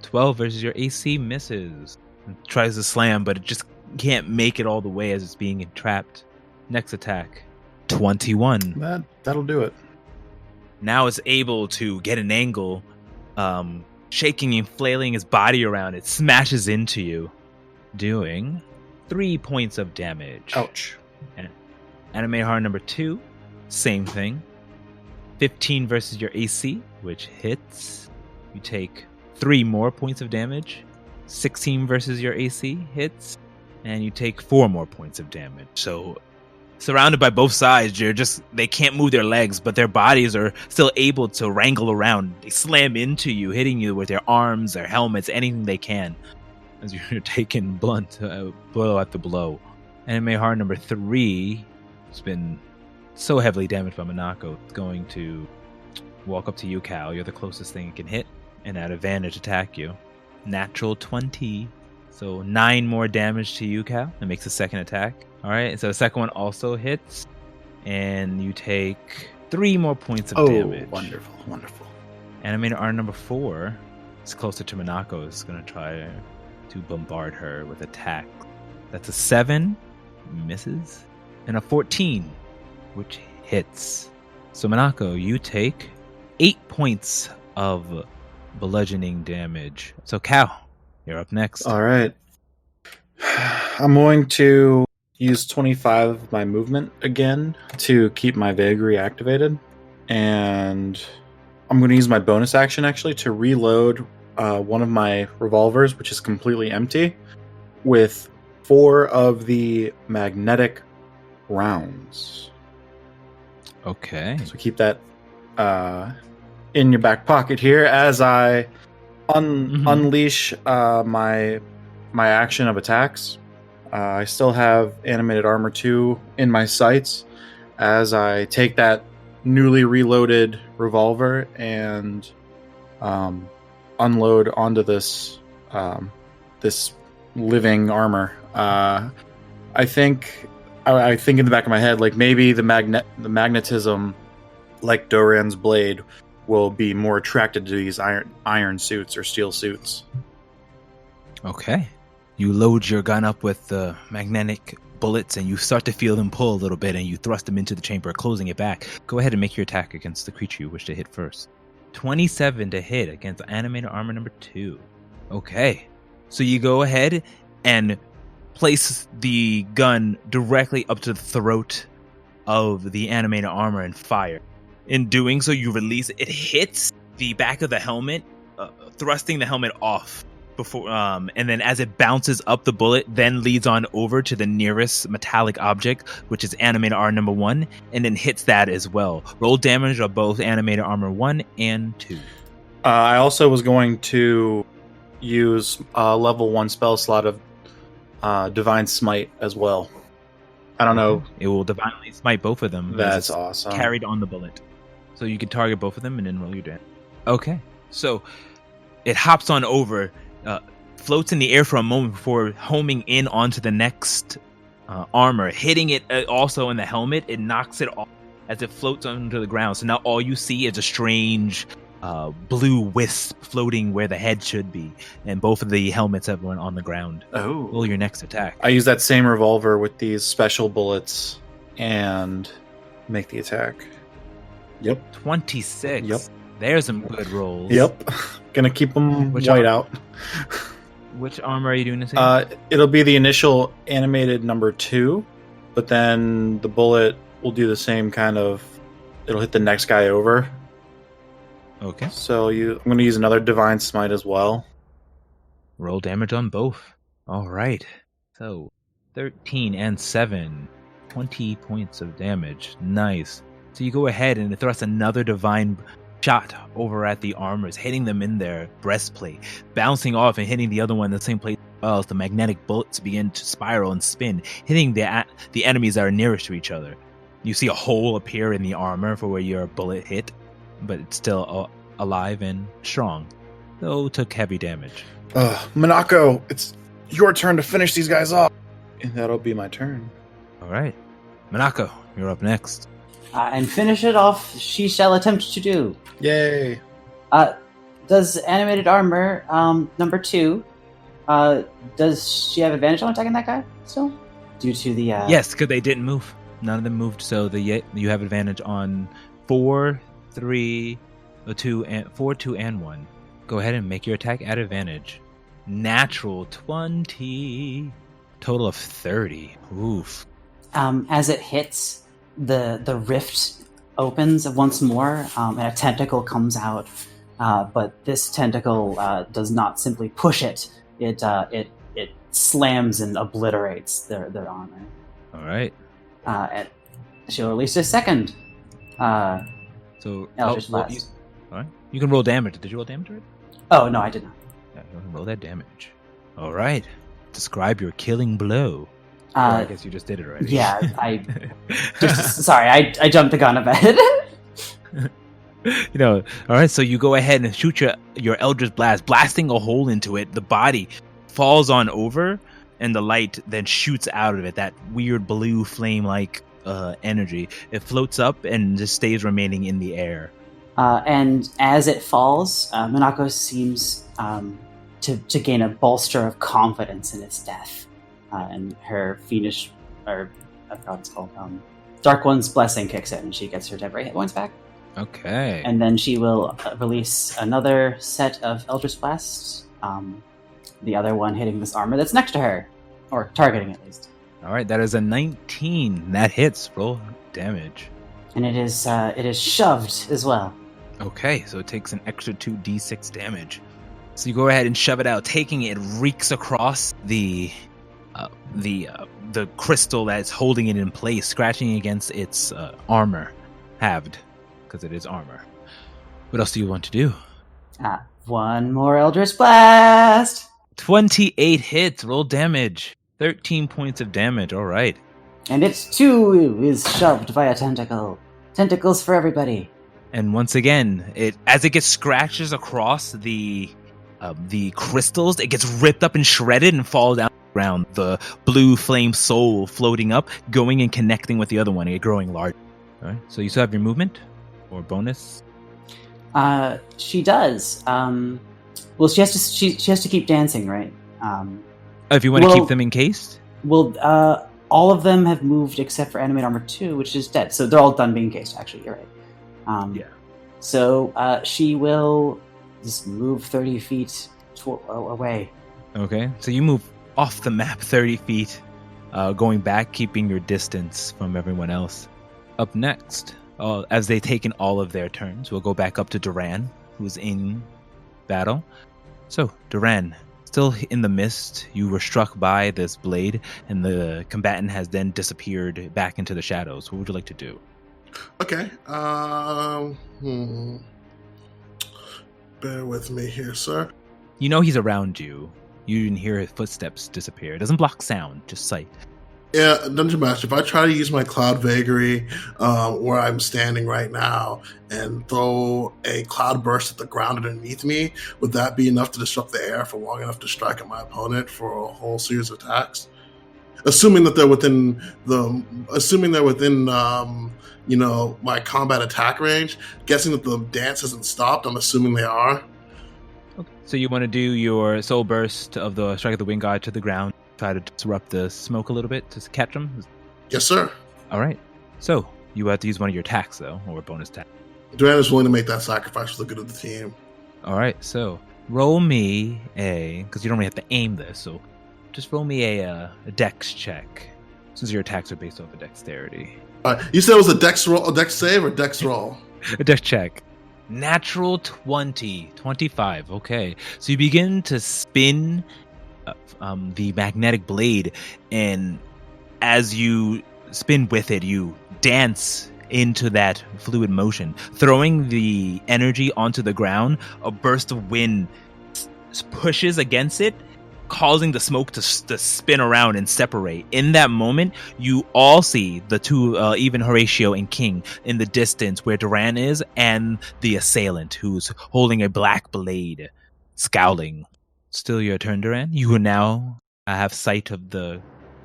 12 versus your AC misses. It tries to slam, but it just can't make it all the way as it's being entrapped. Next attack, 21. That'll do it. Now it's able to get an angle, shaking and flailing his body around. It smashes into you, doing 3 points of damage. Ouch. Animated Horror number 2, same thing. 15 versus your AC, which hits. You take 3 more points of damage. 16 versus your AC hits. And you take 4 more points of damage. So, surrounded by both sides, they can't move their legs, but their bodies are still able to wrangle around. They slam into you, hitting you with their arms, their helmets, anything they can, as you're taking blunt blow after blow. Anime Horror number 3 has been so heavily damaged by Monaco. It's going to walk up to you, Cal. You're the closest thing it can hit, and at advantage attack you. Natural 20. So 9 more damage to you, Cal. It makes a second attack. All right. So the second one also hits, and you take 3 more points of damage. Wonderful, wonderful. Animator R number 4 is closer to Minako. Is going to try to bombard her with attack. That's a 7, misses, and a 14, which hits. So Minako, you take 8 points of bludgeoning damage. So Cal, you're up next. All right. I'm going to use 25 of my movement again to keep my vagary activated. And I'm going to use my bonus action actually to reload one of my revolvers, which is completely empty, with 4 of the magnetic rounds. Okay. So keep that in your back pocket here as I unleash my action of attacks. I still have animated armor 2 in my sights as I take that newly reloaded revolver and unload onto this this living armor. I think in the back of my head, like maybe the magnetism, like Doran's blade, will be more attracted to these iron suits or steel suits. Okay. You load your gun up with the magnetic bullets, and you start to feel them pull a little bit, and you thrust them into the chamber, closing it back. Go ahead and make your attack against the creature you wish to hit first. 27 to hit against animated armor number 2. Okay. So you go ahead and place the gun directly up to the throat of the animated armor and fire. In doing so, you release it. It hits the back of the helmet, thrusting the helmet off before, and then as it bounces up, the bullet then leads on over to the nearest metallic object, which is animated armor number 1, and then hits that as well. Roll damage of both animated armor 1 and 2. I also was going to use level 1 spell slot of Divine Smite as well. I don't know. It will divinely smite both of them. That's awesome. Carried on the bullet. So you can target both of them and then roll your damage. Okay. So it hops on over, floats in the air for a moment before homing in onto the next armor, hitting it also in the helmet. It knocks it off as it floats onto the ground. So now all you see is a strange blue wisp floating where the head should be, and both of the helmets have went on the ground. Oh. Roll your next attack. I use that same revolver with these special bullets and make the attack. Yep. 26. Yep. There's some good rolls. Yep. Gonna keep them Which white armor? out. Which armor are you doing this in? It'll be the initial animated number 2, but then the bullet will do the same kind of... It'll hit the next guy over. Okay. So I'm going to use another Divine Smite as well. Roll damage on both. All right. So 13 and 7. 20 points of damage. Nice. So you go ahead and thrust another divine shot over at the armors, hitting them in their breastplate, bouncing off and hitting the other one in the same place as the magnetic bullets begin to spiral and spin, hitting the enemies that are nearest to each other. You see a hole appear in the armor for where your bullet hit, but it's still alive and strong, though took heavy damage. Minako, it's your turn to finish these guys off. And that'll be my turn. All right. Minako, you're up next. And finish it off, she shall attempt to do. Yay. Does animated armor number 2, does she have advantage on attacking that guy still? Due to the... Yes, because they didn't move. None of them moved, so you have advantage on 4, 3, 2, and 4, 2, and 1. Go ahead and make your attack at advantage. Natural 20. Total of 30. Oof. As it hits, the rift opens once more, and a tentacle comes out. But this tentacle does not simply push it. It slams and obliterates their armor. All right. And she'll release a second. So Eldritch Blast. All right. You can roll damage. Did you roll damage already? Oh, no, I did not. Yeah, you can roll that damage. All right. Describe your killing blow. I guess you just did it already. Yeah, sorry, I jumped the gun a bit. All right, so you go ahead and shoot your Eldritch Blast, blasting a hole into it. The body falls on over, and the light then shoots out of it, that weird blue flame-like energy. It floats up and just stays remaining in the air. And as it falls, Minako seems to gain a bolster of confidence in its death. And her fiendish, or I forgot what it's called, Dark One's Blessing kicks in, and she gets her temporary hit points back. Okay. And then she will release another set of Eldritch Blasts, the other one hitting this armor that's next to her, or targeting at least. All right, that is a 19. That hits. Roll damage. And it is shoved as well. Okay, so it takes an extra 2d6 damage. So you go ahead and shove it out, taking it reeks across the crystal that's holding it in place, scratching against its armor, halved, because it is armor. What else do you want to do? One more Eldritch Blast! 28 hits, roll damage. 13 points of damage, all right. And its two is shoved by a tentacle. Tentacles for everybody. And once again, as it gets scratches across the crystals, it gets ripped up and shredded and falls down to the ground. The blue flame soul floating up, going and connecting with the other one, and growing larger. All right, so you still have your movement or bonus? She does. Well, she has to keep dancing, right? If you want to keep them encased? Well, all of them have moved except for Animate Armor 2, which is dead. So they're all done being encased, actually. You're right. Yeah. So she will just move 30 feet away. Okay, so you move off the map 30 feet, going back, keeping your distance from everyone else. Up next, as they've taken all of their turns, we'll go back up to Duran, who's in battle. So, Duran, still in the mist, you were struck by this blade, and the combatant has then disappeared back into the shadows. What would you like to do? Okay. Bear with me here, sir. You know he's around you. You didn't hear his footsteps disappear. It doesn't block sound, just sight. Yeah, Dungeon Master, if I try to use my Cloud Vagary where I'm standing right now and throw a cloud burst at the ground underneath me, would that be enough to disrupt the air for long enough to strike at my opponent for a whole series of attacks? Assuming that they're within my combat attack range, guessing that the dance hasn't stopped, I'm assuming they are. Okay. So you want to do your soul burst of the strike of the wind god to the ground, try to disrupt the smoke a little bit to catch them? Yes, sir. All right. So you have to use one of your attacks, though, or a bonus attack. Duran is willing to make that sacrifice for the good of the team. All right. So roll me because you don't really have to aim this, so just roll me a dex check, since your attacks are based off of dexterity. You said it was a dex roll, a dex save, or dex roll? A dex check. Natural 20. 25. Okay. So you begin to spin the magnetic blade, and as you spin with it, you dance into that fluid motion, throwing the energy onto the ground. A burst of wind pushes against it, causing the smoke to spin around and separate. In that moment, you all see the two, even Horatio and King, in the distance where Duran is, and the assailant who's holding a black blade, scowling. Still your turn, Duran. You will now have sight of the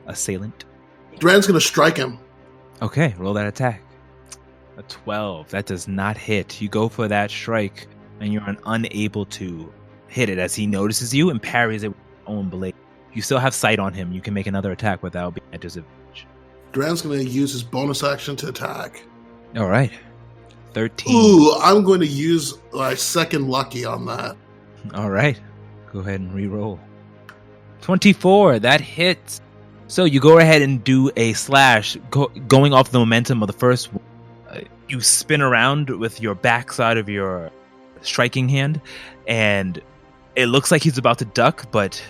assailant. Duran's going to strike him. Okay, roll that attack. A 12. That does not hit. You go for that strike, and you're unable to hit it as he notices you and parries it with his own blade. You still have sight on him. You can make another attack without being at disadvantage. Duran's going to use his bonus action to attack. All right. 13. Ooh, I'm going to use my second lucky on that. All right. Go ahead and re-roll. 24. That hits. So you go ahead and do a slash, going off the momentum of the first one. You spin around with your backside of your striking hand, and it looks like he's about to duck, but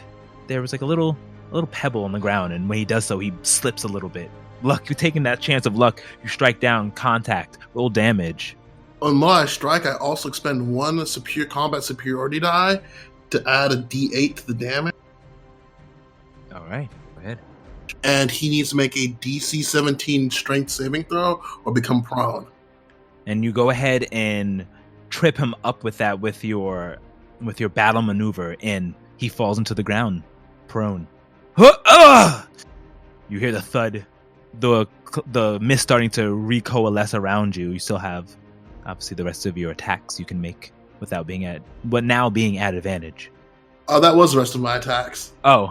there was like a little pebble on the ground, and when he does so, he slips a little bit. Luck, you're taking that chance of luck. You strike down, contact, roll damage. On my strike, I also expend one combat superiority die to add a d8 to the damage. All right, go ahead. And he needs to make a DC 17 strength saving throw or become prone. And you go ahead and trip him up with that with your battle maneuver, and he falls into the ground. prone. Huh! You hear the thud, the mist starting to recoalesce around you. You still have, obviously, the rest of your attacks you can make without being at advantage. Oh, that was the rest of my attacks. Oh,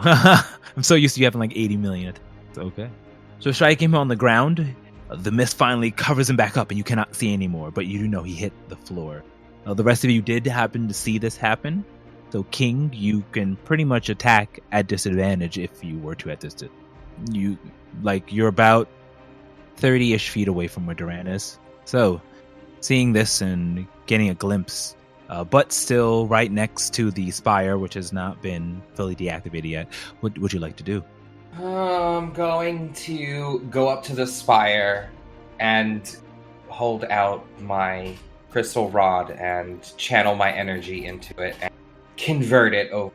I'm so used to you having like 80 million attacks. Okay. So striking him on the ground, the mist finally covers him back up and you cannot see anymore, but you do know he hit the floor. The rest of you did happen to see this happen. So King, you can pretty much attack at disadvantage if you were to at this. You're about 30-ish feet away from where Duran is. So seeing this and getting a glimpse, but still right next to the spire, which has not been fully deactivated yet, what would you like to do? I'm going to go up to the spire and hold out my crystal rod and channel my energy into it and convert it over.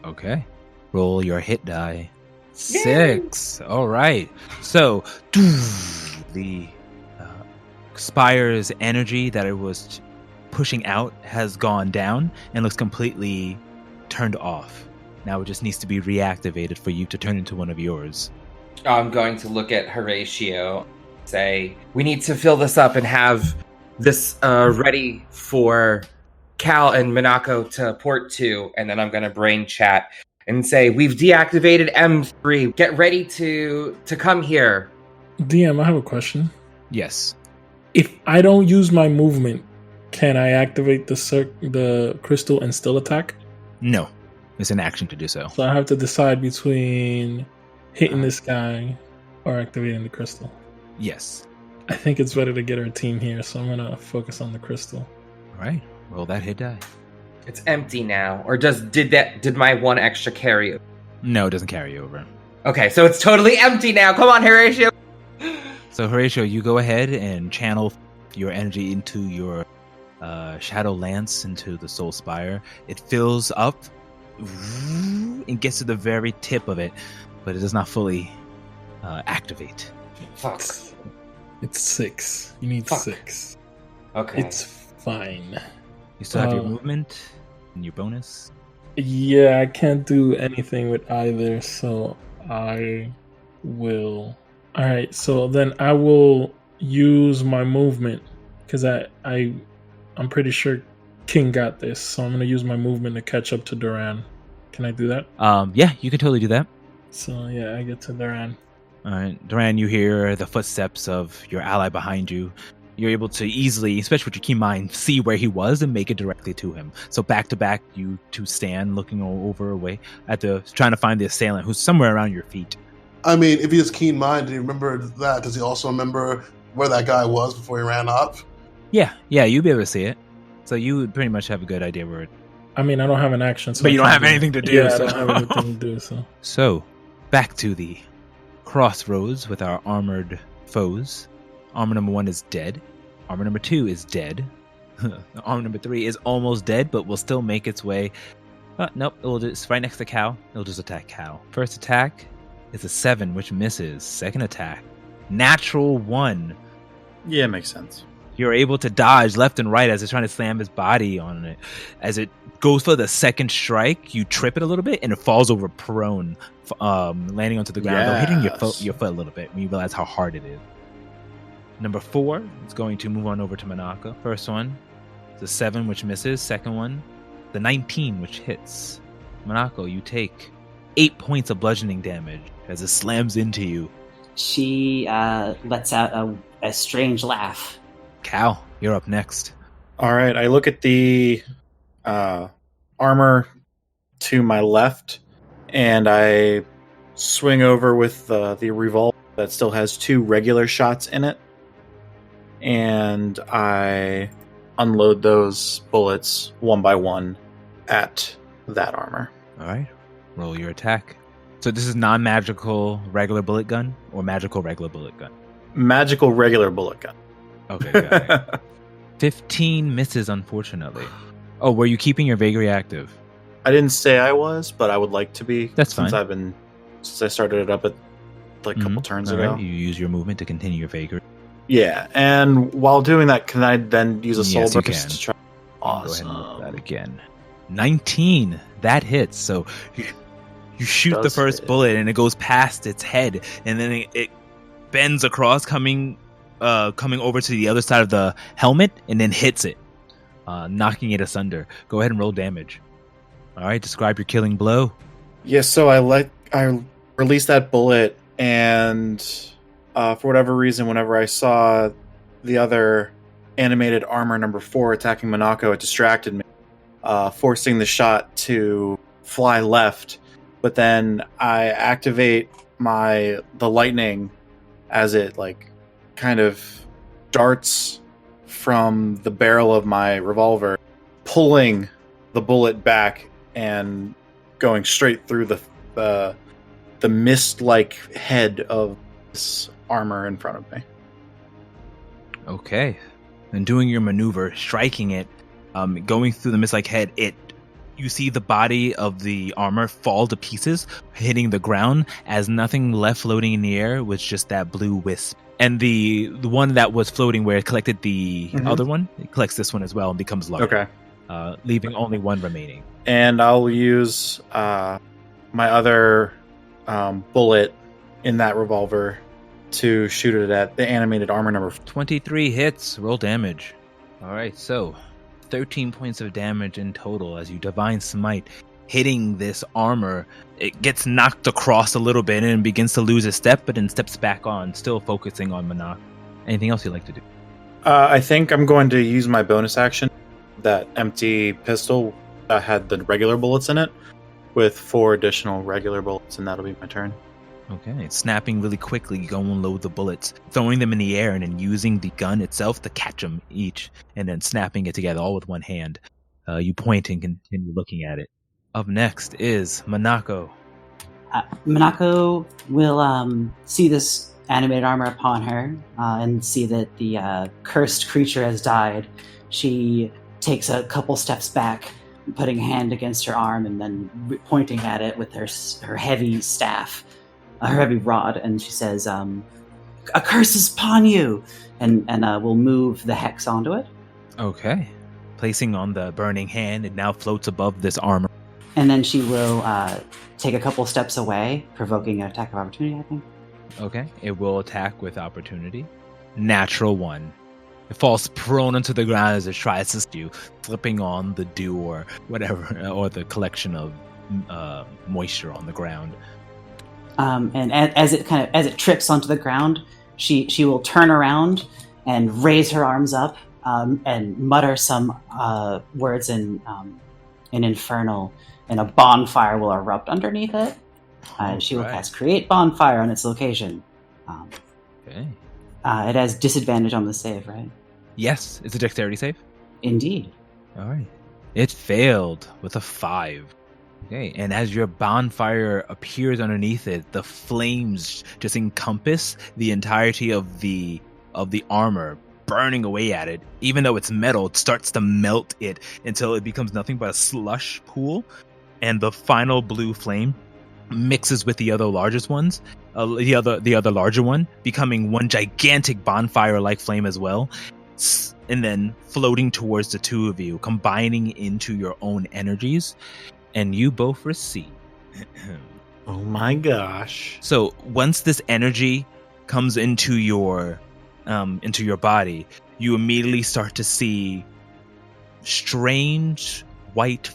Okay. Roll your hit die. 6. All right. So the spire's energy that it was pushing out has gone down and looks completely turned off. Now it just needs to be reactivated for you to turn into one of yours. I'm going to look at Horatio, say, we need to fill this up and have this ready for Cal and Minako to port to, and then I'm going to brain chat and say, we've deactivated M3. Get ready to come here. DM, I have a question. Yes. If I don't use my movement, can I activate the crystal and still attack? No. It's an action to do so. So I have to decide between hitting this guy or activating the crystal. Yes. I think it's better to get our team here, so I'm going to focus on the crystal. All right. Roll that hit die. It's empty now. Or did my one extra carry? No, it doesn't carry over. Okay, so it's totally empty now. Come on, Horatio. So Horatio, you go ahead and channel your energy into your Shadow Lance, into the Soul Spire. It fills up and gets to the very tip of it, but it does not fully activate. Fuck. It's 6. You need 6. Okay. It's fine. You still have your movement and your bonus? Yeah, I can't do anything with either, so I will... Alright, so then I will use my movement, because I'm pretty sure King got this, so I'm going to use my movement to catch up to Duran. Can I do that? Yeah, you can totally do that. So yeah, I get to Duran. All right, Duran, you hear the footsteps of your ally behind you. You're able to easily, especially with your keen mind, see where he was and make it directly to him. So back to back, you two stand looking over away trying to find the assailant who's somewhere around your feet. I mean, if he has keen mind, do you remember that? Does he also remember where that guy was before he ran up? Yeah, you'd be able to see it. So you would pretty much have a good idea where it... I mean, I don't have an action, so but you don't have anything to do. Yeah, so. I don't have anything to do, so... So, back to the crossroads with our armored foes. Armor number 1 is dead. Armor number 2 is dead. Armor number 3 is almost dead, but will still make its way. Nope, it's right next to Cal. It'll just attack Cal. First attack is a 7, which misses. Second attack, natural 1. Yeah, makes sense. You're able to dodge left and right as it's trying to slam his body on it. As it goes for the second strike, you trip it a little bit, and it falls over prone, landing onto the ground, though hitting your foot a little bit when you realize how hard it is. Number 4 is going to move on over to Minako. First one, the 7, which misses. Second one, the 19, which hits. Minako, you take 8 points of bludgeoning damage as it slams into you. She lets out a strange laugh. Cal, you're up next. All right, I look at the armor to my left, and I swing over with the revolver that still has 2 regular shots in it, and I unload those bullets one by one at that armor. All right, roll your attack. So this is non-magical regular bullet gun or magical regular bullet gun? Magical regular bullet gun. Okay, got it. 15 misses, unfortunately. Oh, were you keeping your vagary active? I didn't say I was, but I would like to be. That's since fine. Since I started it up at like a couple turns ago. Right. You use your movement to continue your vagary. Yeah, and while doing that, can I then use a soul Yes, you burst can. to try? Go ahead Awesome. and roll that again. 19. That hits. So You shoot the Does first hit. bullet, and it goes past its head, and then it bends across, coming over to the other side of the helmet, and then hits it, knocking it asunder. Go ahead and roll damage. All right, describe your killing blow. Yes, so I released that bullet, and for whatever reason, whenever I saw the other animated armor number 4 attacking Monako, it distracted me, forcing the shot to fly left. But then I activate the lightning as it kind of darts from the barrel of my revolver, pulling the bullet back and going straight through the mist-like head of this armor in front of me. Okay. And doing your maneuver, striking it, going through the mist-like head, you see the body of the armor fall to pieces, hitting the ground, as nothing left floating in the air was just that blue wisp. And the one that was floating where it collected the other one, it collects this one as well and becomes larger. Okay. Leaving only one remaining. And I'll use my other bullet in that revolver to shoot it at the animated armor number 23 hits. Roll damage. All right, so 13 points of damage in total as you divine smite, hitting this armor. It gets knocked across a little bit and begins to lose a step, but then steps back on, still focusing on Monako. Anything else you'd like to do? I think I'm going to use my bonus action, that empty pistol that had the regular bullets in it, with 4 additional regular bullets, and that'll be my turn. Okay, snapping really quickly, you go and load the bullets, throwing them in the air, and then using the gun itself to catch them each, and then snapping it together all with one hand. You point and continue looking at it. Up next is Monako. Monako will see this animated armor upon her and see that the cursed creature has died. She takes a couple steps back, putting a hand against her arm and then pointing at it with her heavy staff, her heavy rod, and she says, "A curse is upon you!" and will move the hex onto it. Okay. Placing on the burning hand, it now floats above this armor. And then she will take a couple steps away, provoking an attack of opportunity, I think. Okay. It will attack with opportunity. Natural 1. It falls prone onto the ground as it tries to stab you, flipping on the dew or whatever, or the collection of moisture on the ground. And as it trips onto the ground, she will turn around and raise her arms up and mutter some words in Infernal, and a bonfire will erupt underneath it. She will cast Create Bonfire on its location. Okay. It has disadvantage on the save, right? Yes, it's a dexterity save. Indeed. All right. It failed with a 5. Okay, and as your bonfire appears underneath it, the flames just encompass the entirety of the armor, burning away at it. Even though it's metal, it starts to melt it until it becomes nothing but a slush pool, and the final blue flame mixes with the other largest ones, the other larger one, becoming one gigantic bonfire-like flame as well, and then floating towards the two of you, combining into your own energies. And you both receive. Oh my gosh. So once this energy comes into your body, you immediately start to see strange white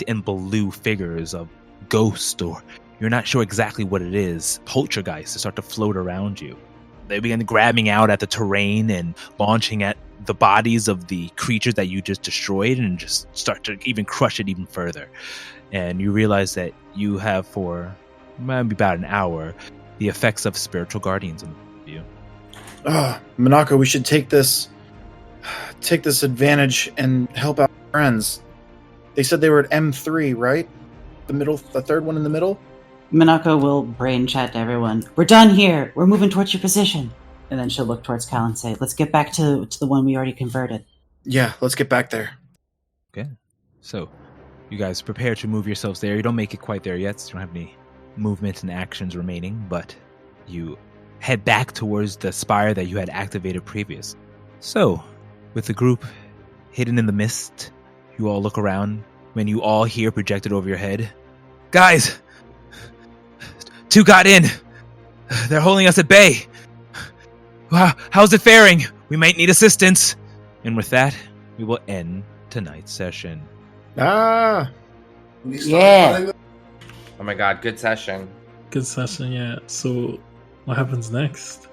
and blue figures of ghosts, or you're not sure exactly what it is, poltergeists, to start to float around you. They begin grabbing out at the terrain and launching at the bodies of the creatures that you just destroyed, and just start to even crush it even further. And you realize that you have, for maybe about an hour, the effects of spiritual guardians on you. Monako, we should take this advantage and help out our friends. They said they were at M3, right? The third one in the middle? Monako will brain chat to everyone. "We're done here. We're moving towards your position." And then she'll look towards Cal and say, "Let's get back to the one we already converted." Yeah, let's get back there. Okay. So, you guys prepare to move yourselves there. You don't make it quite there yet, so you don't have any movement and actions remaining, but you head back towards the spire that you had activated previous. So, with the group hidden in the mist, you all look around when you all hear projected over your head, Guys, 2 got in. They're holding us at bay. How's it faring? We might need assistance. And with that, we will end tonight's session. Ah, We start Yeah. fighting them. Oh my god, good session. Good session, yeah. So, what happens next?